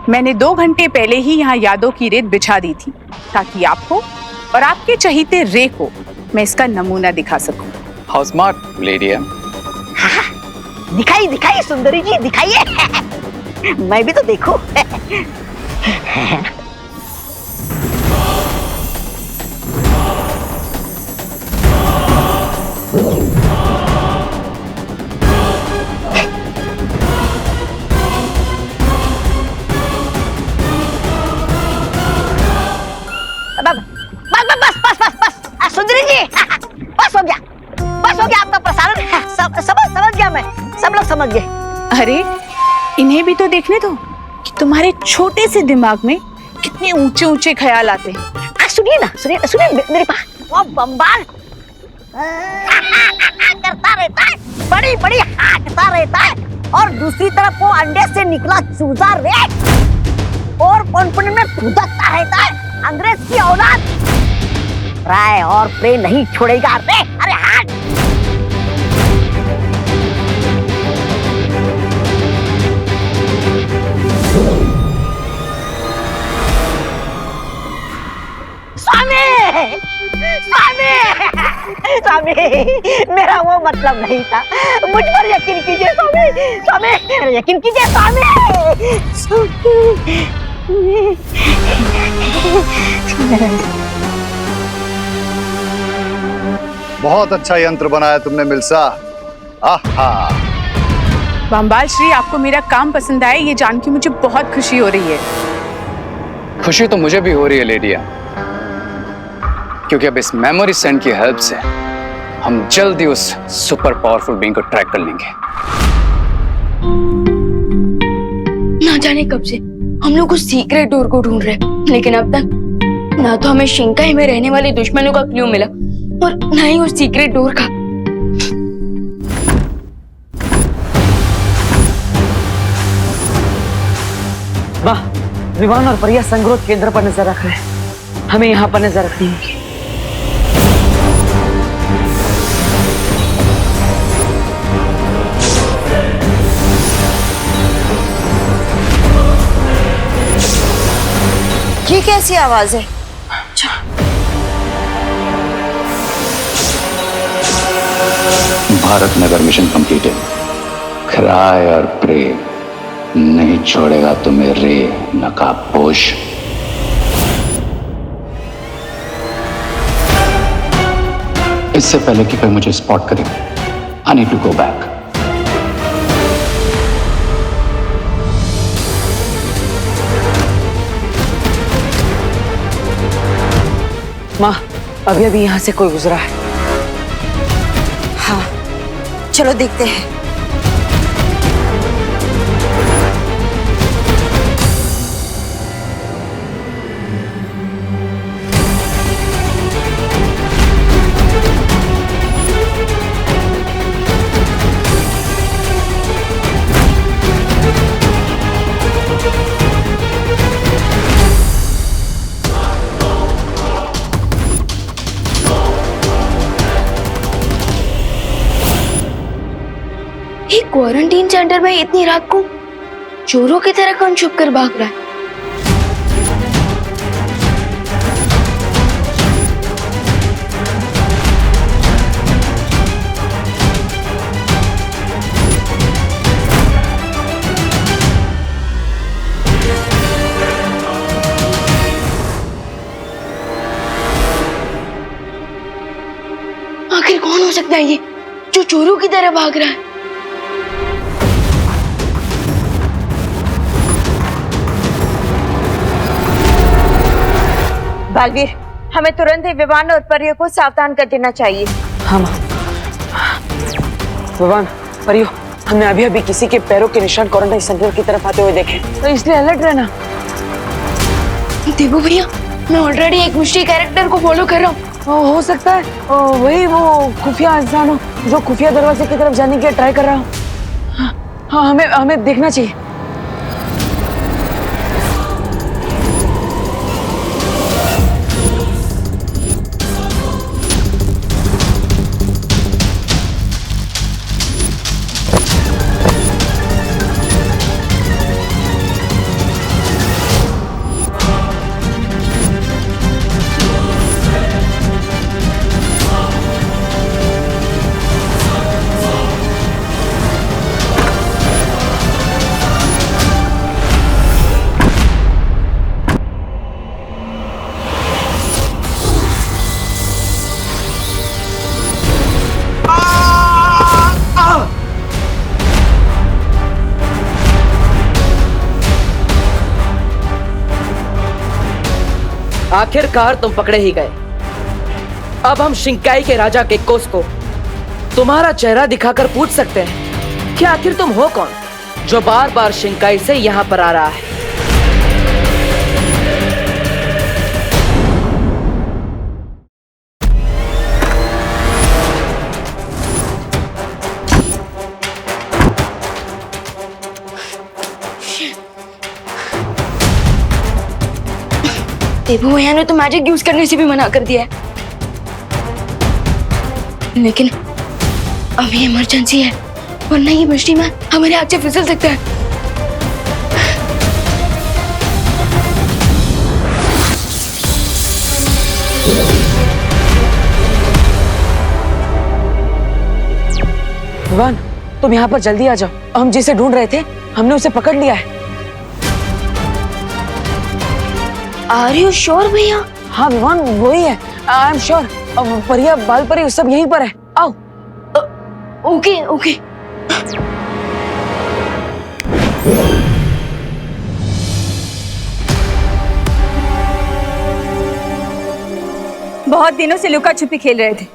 मैंने 2 घंटे पहले ही यहाँ यादों की रेत बिछा दी थी ताकि आपको और आपके चहीते रे को मैं इसका नमूना दिखा सकूं। हाउ स्मार्ट लेडी है। दिखाई दिखाई सुंदरी जी, दिखाइए। मैं भी तो देखूं। बस सुंदरी जी, बस हो गया आपका प्रसारण। समझ गया मैं, सब लोग समझ गए। अरे इन्हें भी तो देखने दो कि तुम्हारे छोटे से दिमाग में कितने ऊंचे ऊंचे ख्याल आते हैं। सुनिए मेरे पास वो बम्बाल करता रहता है, बड़ी बड़ी हाँकता रहता है, और दूसरी तरफ वो अंडे से निकला चूजा रे और पनपन में फुदकता रहता है। अंग्रेज की औलाद राय और प्रे नहीं छोड़ेगा रे। अरे हाथ स्वामी, मेरा वो मतलब नहीं था, मुझ पर यकीन कीजिए स्वामी, यकीन कीजिए स्वामी। बहुत अच्छा यंत्र बनाया तुमने मिल्सा। आहा। बामबाल श्री, आपको मेरा काम पसंद आया ये जान के मुझे बहुत खुशी हो रही है। खुशी तो मुझे भी हो रही है लेडिया, क्योंकि अब इस मेमोरी सेंड की हेल्प से हम जल्दी उस सुपर पावरफुल बीइंग को ट्रैक कर लेंगे। ना जाने कब से हम लोग उस सीक्रेट डोर को ढूंढ रहे हैं, लेकिन अब तक ना तो हमें शिंकाई में रहने वाले दुश्मनों का क्लू मिला और ना ही उस सीक्रेट डोर का। वाह, विवान और परिया संग्रोध केंद्र पर नजर रख रहे हैं, हमें यहाँ पर नजर रखनी होगी। ये कैसी आवाज है? Bharat Nagar mission completed. Cry और प्रे नहीं छोड़ेगा तुम्हें रे नकाबपोश। इससे पहले कि कोई मुझे स्पॉट करे, I need to go back. माँ, अभी अभी यहाँ से कोई गुजरा है। हाँ, चलो देखते हैं। क्वारंटीन सेंटर में इतनी रात को चोरों की तरह कौन छुप कर भाग रहा है? आखिर कौन हो सकता है ये जो चोरों की तरह भाग रहा है? बालवीर, हमें तुरंत ही विवान और परियों को सावधान कर देना चाहिए। हाँ माँ। विवान, परियो, हमने अभी अभी किसी के पैरों के निशान क्वारंटाइन सेंटर की तरफ आते हुए देखे, तो इसलिए अलर्ट रहना। देवू भैया, मैं ऑलरेडी एक मिस्ट्री कैरेक्टर को फॉलो कर रहा हूँ। हो सकता है वही वो खुफिया इंसान हो जो खुफिया दरवाजे की तरफ जाने के ट्राई कर रहा हो। हाँ, हमें देखना चाहिए। आखिरकार तुम पकड़े ही गए। अब हम शिंकाई के राजा केकोस को तुम्हारा चेहरा दिखाकर पूछ सकते हैं कि आखिर तुम हो कौन जो बार बार शिंकाई से यहाँ पर आ रहा है। देवू भैया ने तो मैजिक यूज करने से भी मना कर दिया है, लेकिन अभी इमरजेंसी है, वरना ये मिस्ट्री मैन हमारे हाथ से फिसल सकता है। विवान, तुम यहाँ पर जल्दी आ जाओ। हम जिसे ढूंढ रहे थे हमने उसे पकड़ लिया है। आर यू श्योर भैया? हाँ विवान, वही है। I am sure. परिया, बाल परी सब यहीं पर है। आओ। Okay okay. बहुत दिनों से लुका छुपी खेल रहे थे।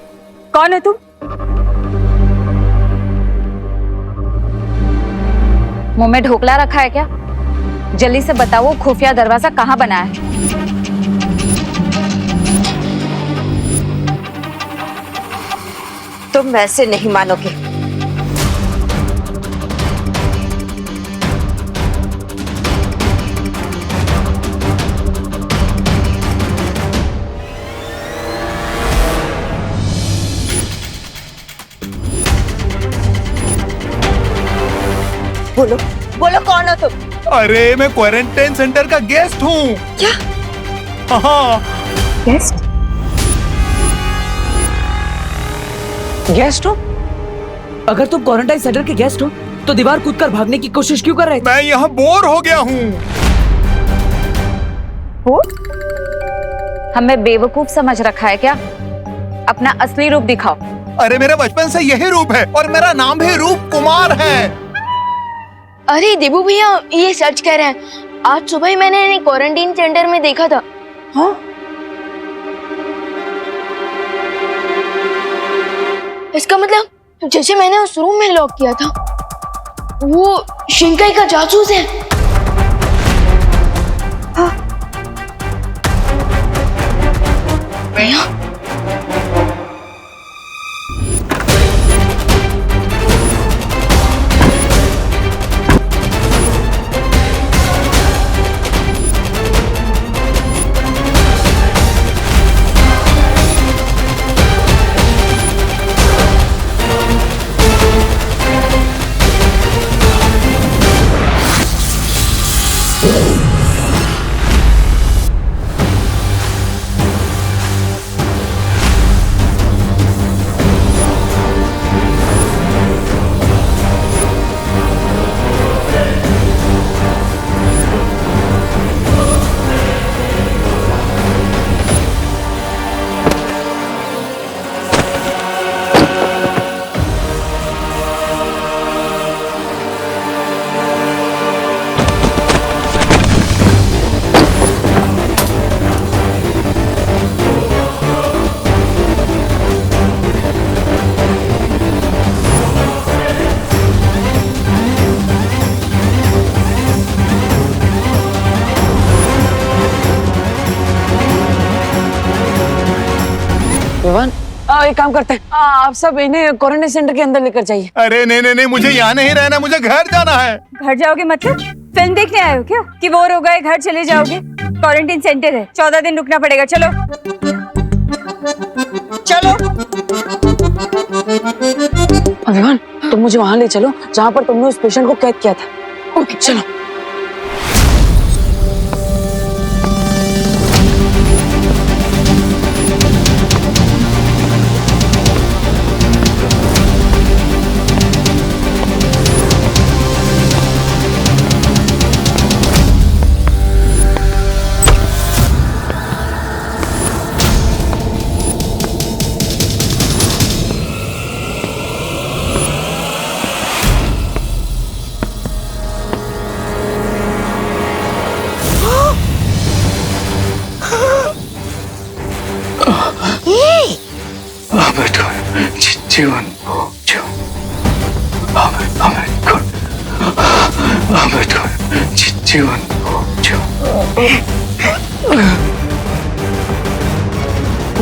कौन है तुम? मुंह में ढोकला रखा है क्या? जल्दी से बताओ, खुफिया दरवाजा कहाँ बना है? तुम वैसे नहीं मानोगे। बोलो बोलो, कौन हो तुम? अरे मैं क्वारंटाइन सेंटर का गेस्ट हूँ। क्या? हाँ। गेस्ट? गेस्ट हो? अगर तुम क्वारंटाइन सेंटर के गेस्ट हो तो दीवार कूदकर भागने की कोशिश क्यों कर रहे थे? मैं यहाँ बोर हो गया हूँ। हमें बेवकूफ समझ रखा है क्या? अपना असली रूप दिखाओ। अरे मेरा बचपन से यही रूप है और मेरा नाम भी रूप कुमार है। अरे देवू भैया, ये सच कह रहे हैं। आज सुबह ही मैंने इन्हें क्वारंटाइन सेंटर में देखा था। हाँ? इसका मतलब जैसे मैंने उस रूम में लॉक किया था, वो शिंकाई का जासूस है। हाँ। भैया, एक काम करते हैं, आप सब इन्हें क्वारंटाइन सेंटर के अंदर लेकर जाइए। अरे नहीं, मुझे यहाँ नहीं रहना, मुझे घर जाना है। घर जाओगे मतलब फिल्म देखने आए हो क्या कि बोर हो गए घर चले जाओगे? क्वारंटाइन सेंटर है, 14 दिन रुकना पड़ेगा। चलो चलो। विवान, तुम मुझे वहां ले चलो जहाँ पर तुमने उस पेशेंट को कैद किया था। ओके चलो। जीवन जीवन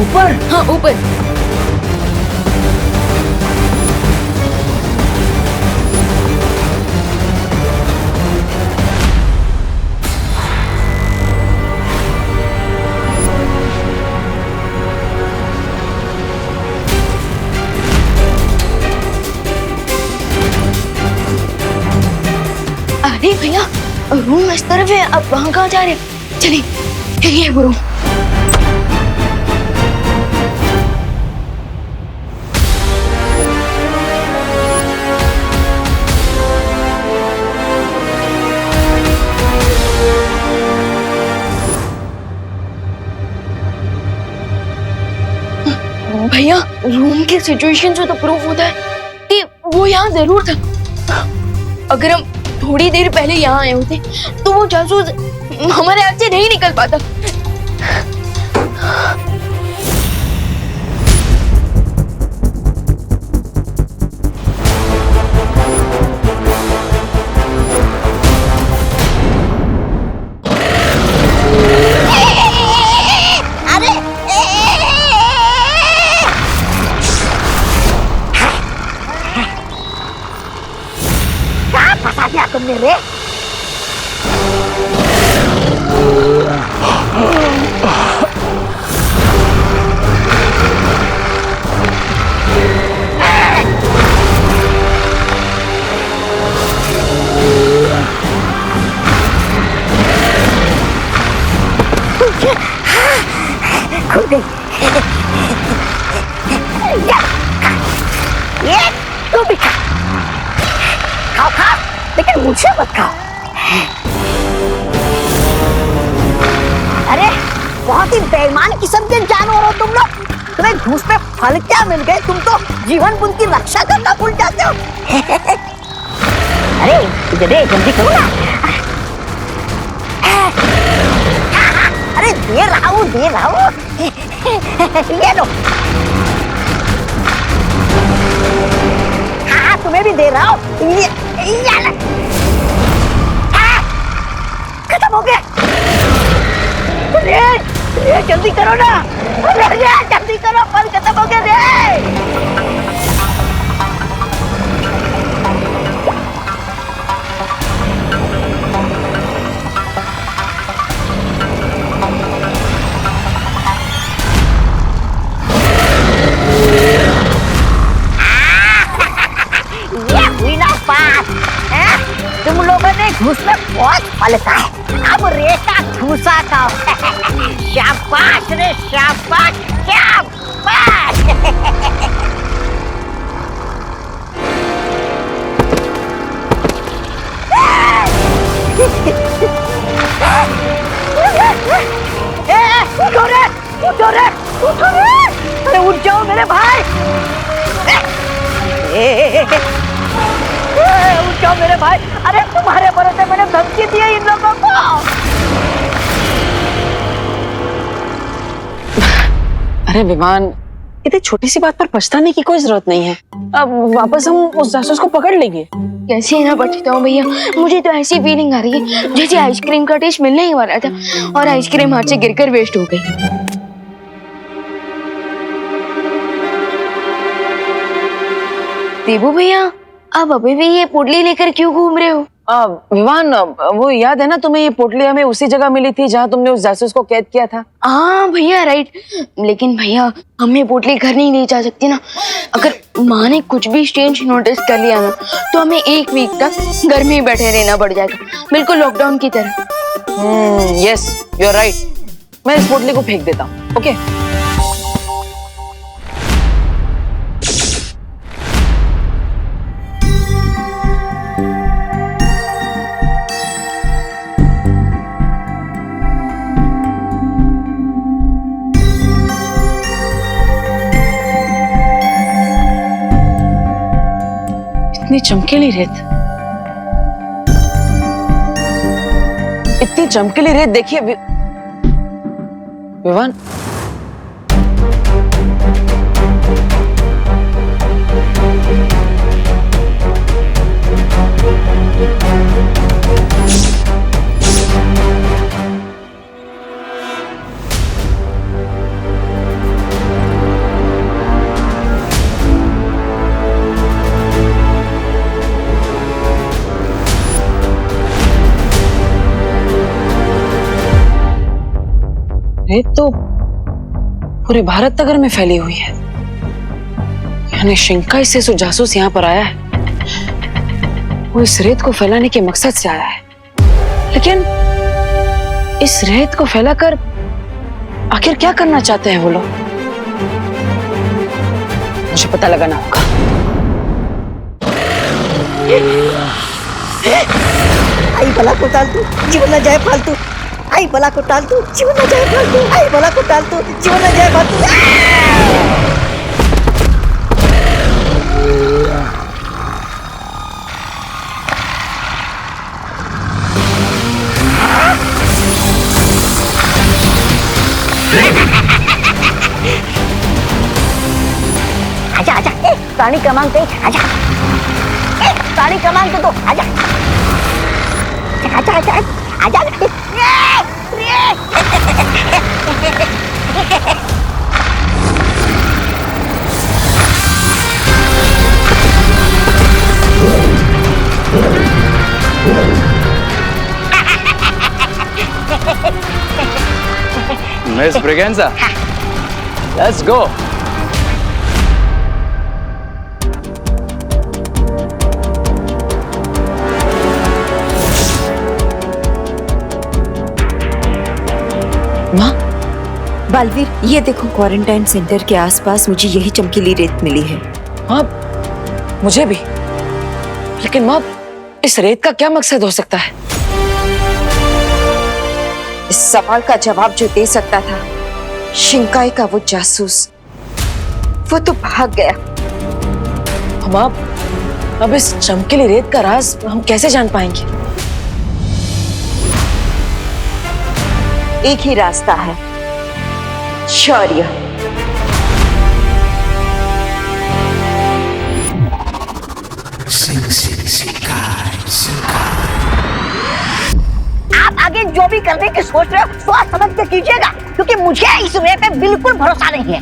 ऊपर? हाँ ऊपर। अरे भैया रूम इस तरफ है, अब वहाँ कहाँ जा रहे हैं? चलिए ये वो रूम। भैया रूम के सिचुएशन से तो प्रूफ होता है कि वो यहाँ जरूर था। अगर हम थोड़ी देर पहले यहाँ आए होते तो वो जासूस हमारे हाथ से नहीं निकल पाता। फंसा दिया तुमने रे। खुल गई। ये तू भी खा, खाओ खाओ, लेकिन मुझे मत खाओ। अरे बहुत ही बेईमान किस्म के जानवर हो तुम लोग। तुम्हें घूस पे फल क्या मिल गए, तुम तो जीवन बुन की रक्षा करना भूल जाते हो। अरे जल्दी जल्दी करो ना। अरे दे रहा हूँ ये लो। हाँ तुम्हें भी दे रहा हूँ, ये खत्म हो गया। अरे जल्दी करो ना, जल्दी करो, फल खत्म हो गया रे। ये हुई ना बात, तुम लोगों ने घूस में बहुत फल खाए, अब रेता घूसा खाओ। शाबाश रे शाबाश, शाबाश। उठो रे, उठो रे, उठो रे, अरे उठ जाओ मेरे भाई। उठ जाओ मेरे भाई। अरे तुम्हारे भरोसे मैंने धमकी दी है इन लोगों को। अरे विमान, इतनी छोटी सी बात पर पछताने की कोई जरूरत नहीं है। अब वापस हम उस जासूस को पकड़ लेंगे। कैसे ना बचता भैया, मुझे तो ऐसी फीलिंग आ रही है जैसे आइसक्रीम का टेस्ट मिलने ही वाला था और आइसक्रीम हाथ से गिरकर वेस्ट हो गई। देबू भैया, आप अभी भी ये पोटली लेकर क्यों घूम रहे हो? विवान, वो याद है ना तुम्हें, ये पोटली हमें उसी जगह मिली थी जहाँ तुमने उस जासूस को कैद किया था। हाँ भैया, राइट। लेकिन भैया, हमें पोटली घर नहीं ले जा सकती ना। अगर माँ ने कुछ भी स्ट्रेंज नोटिस कर लिया ना, तो हमें 1 वीक तक घर में ही बैठे रहना पड़ जाएगा, बिल्कुल लॉकडाउन की तरह। Yes, you are right. मैं इस पोटली को फेंक देता हूँ। ओके इतनी चमकीली रेत, इतनी चमकीली रेत देखिए विवान। रेत तो पूरे भारत नगर में फैली हुई है, यानी शिंकाई से जो जासूस यहाँ पर आया है वो इस रेत को फैलाने के मकसद से आया है। लेकिन इस रेत को फैलाकर आखिर क्या करना चाहते हैं वो लोग, मुझे पता लगाना होगा। आई भला को टाल तू, जीवन न जाए फालतू। आई भला को टाल तू, जीवन न जाए फालतू। आई भला को टाल तू, जीवन न जाए फालतू। आजा आजा, प्राणी क्रमांक 1, आजा। प्राणी क्रमांक 2, आजा आजा आजा आजा। Miss Braganza, let's go. माँ, बालवीर, ये देखो क्वारंटाइन सेंटर के आसपास मुझे यही चमकीली रेत मिली है। माँ, मुझे भी। लेकिन माँ, इस रेत का क्या मकसद हो सकता है? इस सवाल का जवाब जो दे सकता था शिंकाई का वो जासूस, वो तो भाग गया। माँ, अब इस चमकीली रेत का राज हम कैसे जान पाएंगे? एक ही रास्ता है, शौर्य। आप आगे जो भी करने की सोच रहे हो सोच समझ के कीजिएगा, क्योंकि मुझे इस वे पे बिल्कुल भरोसा नहीं है।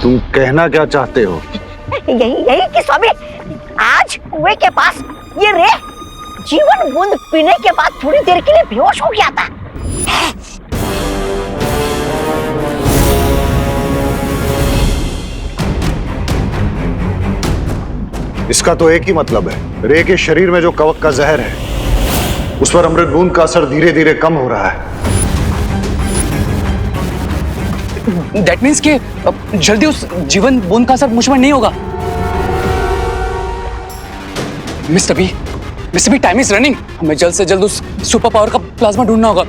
तुम कहना क्या चाहते हो? यही कि स्वामी, आज कुएं के पास ये रे जीवन बूंद पीने के बाद थोड़ी देर के लिए बेहोश हो गया था। इसका तो एक ही मतलब है, रे के शरीर में जो कवक का जहर है उस पर अमृत बूंद का असर धीरे धीरे कम हो रहा है। That means कि जल्दी उस जीवन बूंद का असर मुझ में नहीं होगा। Mister B, time is running. हमें जल्द से जल्द उस सुपर पावर का प्लाज्मा ढूंढना होगा।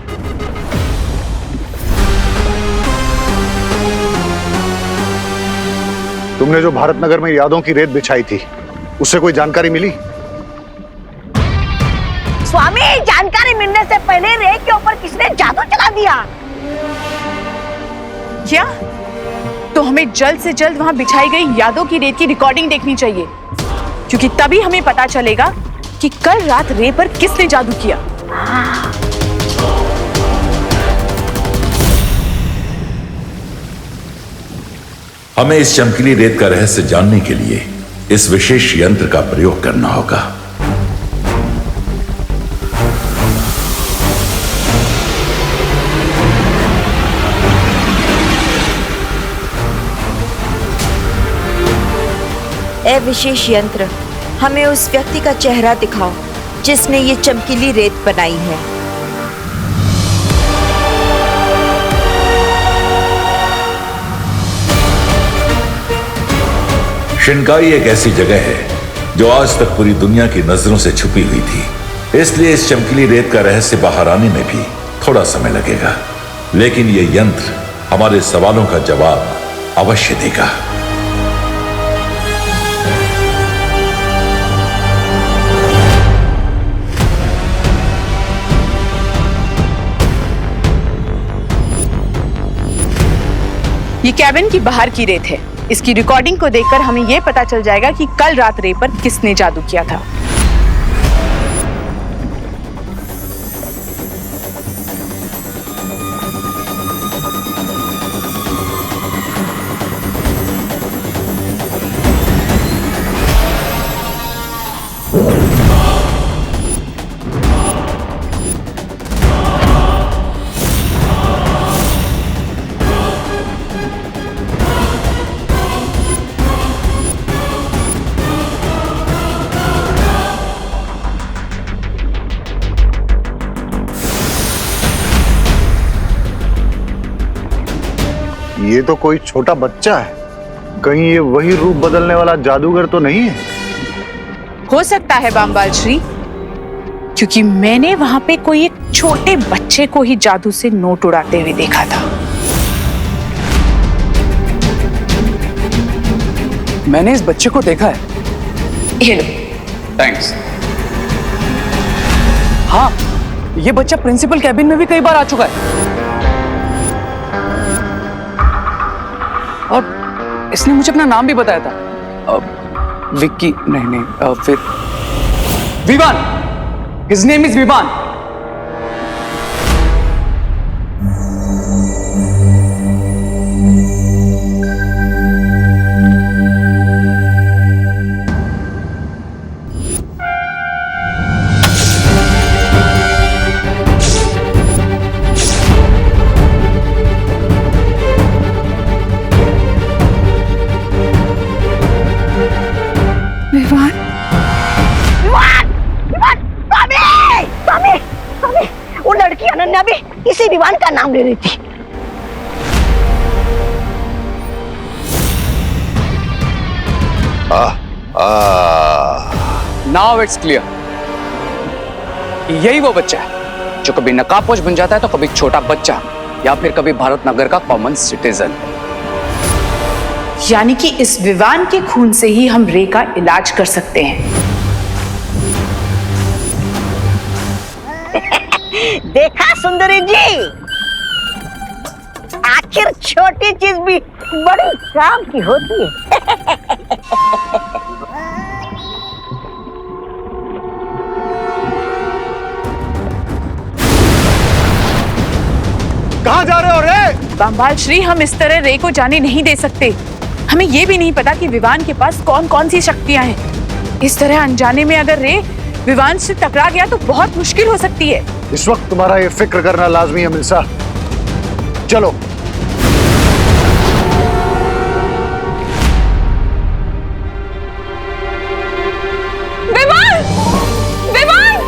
तुमने जो भारत नगर में यादों की रेत बिछाई थी, उससे कोई जानकारी मिली? स्वामी, जानकारी मिलने से पहले रे के ऊपर किसने जादू चला दिया? क्या? तो हमें जल्द से जल्द वहां बिछाई गई यादों की रेत की रिकॉर्डिंग देखनी चाहिए, क्योंकि तभी हमें पता चलेगा कि कल रात रे पर किसने जादू किया। हमें इस चमकीली रेत का रहस्य जानने के लिए इस विशेष यंत्र का प्रयोग करना होगा। ए विशेष यंत्र, हमें उस व्यक्ति का चेहरा दिखाओ जिसने ये चमकीली रेत बनाई है। शिनकाई एक ऐसी जगह है जो आज तक पूरी दुनिया की नजरों से छुपी हुई थी, इसलिए इस चमकीली रेत का रहस्य बाहर आने में भी थोड़ा समय लगेगा, लेकिन यह यंत्र हमारे सवालों का जवाब अवश्य देगा। ये कैबिन की बाहर की रेत है। इसकी रिकॉर्डिंग को देखकर हमें यह पता चल जाएगा कि कल रात रे पर किसने जादू किया था। ये तो कोई छोटा बच्चा है, कहीं ये वही रूप बदलने वाला जादूगर तो नहीं है? हो सकता है बामबाल श्री, क्योंकि मैंने वहां पे कोई एक छोटे बच्चे को ही जादू से नोट उड़ाते हुए देखा था। मैंने इस बच्चे को देखा है। ये लो। थैंक्स। हाँ, ये बच्चा प्रिंसिपल कैबिन में भी कई बार आ चुका है और इसने मुझे अपना नाम भी बताया था। विक्की नहीं, फिर Vivaan. His name is Vivaan. वो लड़की अनन्या भी इसी विवान का नाम ले रही थी। Now it's clear. यही वो बच्चा है जो कभी नकाबपोश बन जाता है तो कभी छोटा बच्चा या फिर कभी भारत नगर का कॉमन सिटीजन। यानी कि इस विवान के खून से ही हम रे का इलाज कर सकते हैं। देखा सुंदरी जी, आखिर छोटी चीज भी बड़ी काम की होती है। कहाँ जा रहे हो रे? बामबाल श्री, हम इस तरह रे को जाने नहीं दे सकते। हमें यह भी नहीं पता कि विवान के पास कौन कौन सी शक्तियां हैं। इस तरह अनजाने में अगर रे विवान से टकरा गया तो बहुत मुश्किल हो सकती है। इस वक्त तुम्हारा ये फिक्र करना लाजमी है मिल्सा। चलो। विवान! विवान!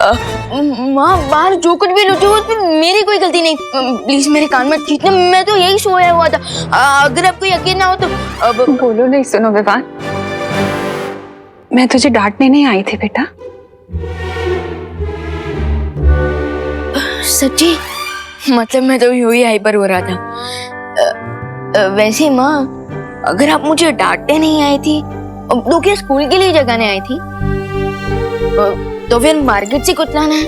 माँ बाहर जो कुछ भी लुटी उसमें मेरी कोई गलती नहीं। प्लीज मेरे कान मत खींचना, मैं तो यही सोया हुआ था। अगर आपको यकीन ना हो तो बोलो नहीं। सुनो विवान, मैं तुझे डांटने नहीं आई थी बेटा। सच्ची? मतलब मैं तो यूं ही हाइपर हो रहा था। वैसे माँ, अगर आप मुझे डांटने नहीं आई थी तो क्या स्कूल के लिए जगाने आई थी? तो फिर मार्केट से कुछ लाना है?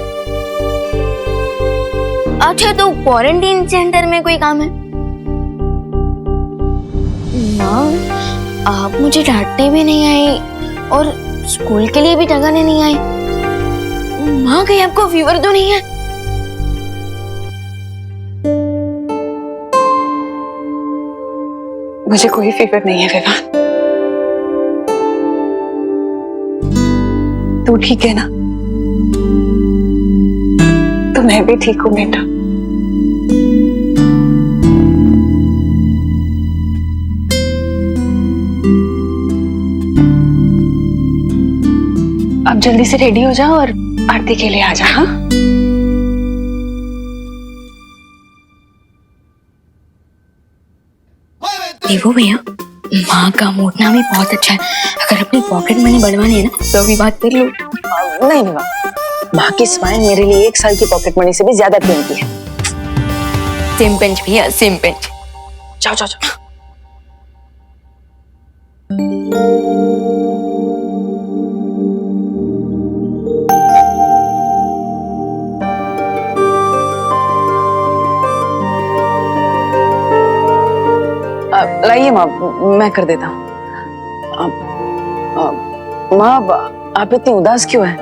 अच्छा, तो क्वारंटीन सेंटर में कोई काम है? माँ, आप मुझे डांटने भी नहीं आई और स्कूल के लिए भी जगाने नहीं आई। माँ, कहीं आपको फीवर तो नहीं है? मुझे कोई फीवर नहीं है विवान। तू ठीक है ना? तो मैं भी ठीक हूँ बेटा। अब जल्दी से रेडी हो जाओ और आरती के लिए आ जा। हाँ, देखो भैया, माँ का मोड़ना भी बहुत अच्छा है। अगर अपनी पॉकेट मनी बढ़वानी है ना तो अभी बात कर लो। नहीं नहीं माँ की स्माइल मेरे लिए 1 साल की पॉकेट मनी से भी ज्यादा कीमती है। सेम पिंच भैया, सेम पिंच। जाओ जाओ जाओ। लाइए माँ, मैं कर देता हूँ। माँ, आप इतनी उदास क्यों हैं?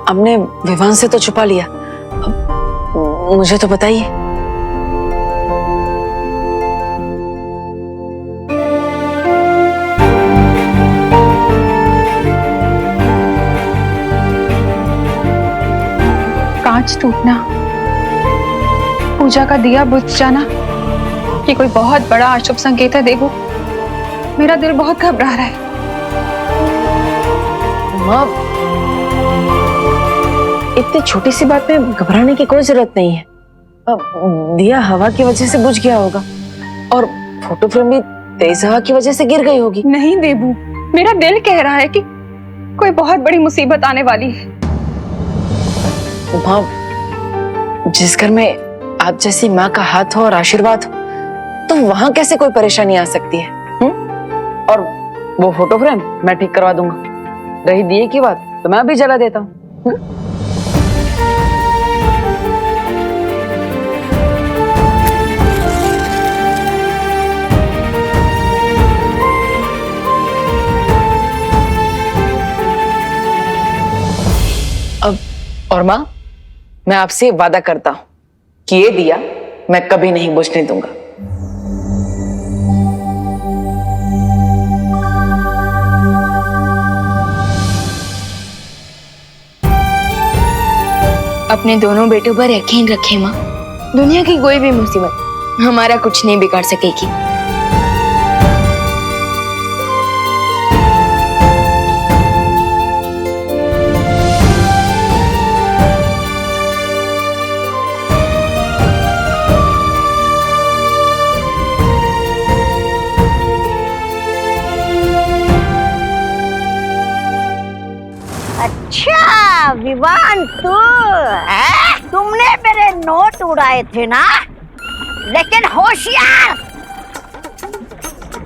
आपने विवान से तो छुपा लिया, मुझे तो बताइए। कांच टूटना, पूजा का दिया बुझ जाना, ये कोई बहुत बड़ा अशुभ संकेत है। देखो, मेरा दिल बहुत घबरा रहा है। माँ, इतनी छोटी सी बात में घबराने की कोई जरूरत नहीं है। अब दिया हवा की वजह से बुझ गया होगा और फोटो फ्रेम भी तेज हवा की वजह से गिर गई होगी। नहीं देबू, मेरा दिल कह रहा है कि कोई बहुत बड़ी मुसीबत आने वाली है। माँ, जिस घर में आप जैसी माँ का हाथ हो और आशीर्वाद हो, तो वहां कैसे कोई परेशानी आ सकती है? और वो फोटो फ्रेम मैं ठीक करवा दूंगा। रही दिए की बात तो मैं अभी जला देता हूँ। अब और माँ, मैं आपसे वादा करता हूं कि ये दिया मैं कभी नहीं बुझने दूंगा। अपने दोनों बेटों पर यकीन रखें माँ। दुनिया की कोई भी मुसीबत हमारा कुछ नहीं बिगाड़ सकेगी। अच्छा विवान, तुमने मेरे नोट उड़ाए थे ना, लेकिन होशियार,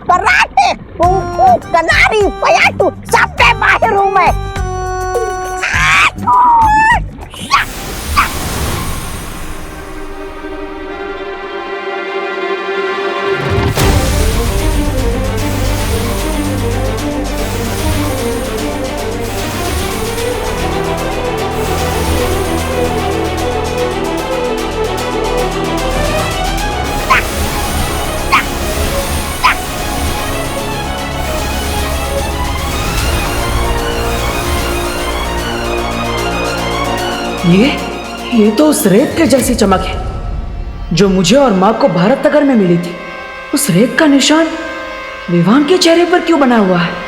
कराटे, कुंफू, कलारी, पयाटू सब पे माहिर हूं मैं। ये तो उस रेत के जैसी चमक है जो मुझे और माँ को भारत नगर में मिली थी। उस रेत का निशान विवान के चेहरे पर क्यों बना हुआ है?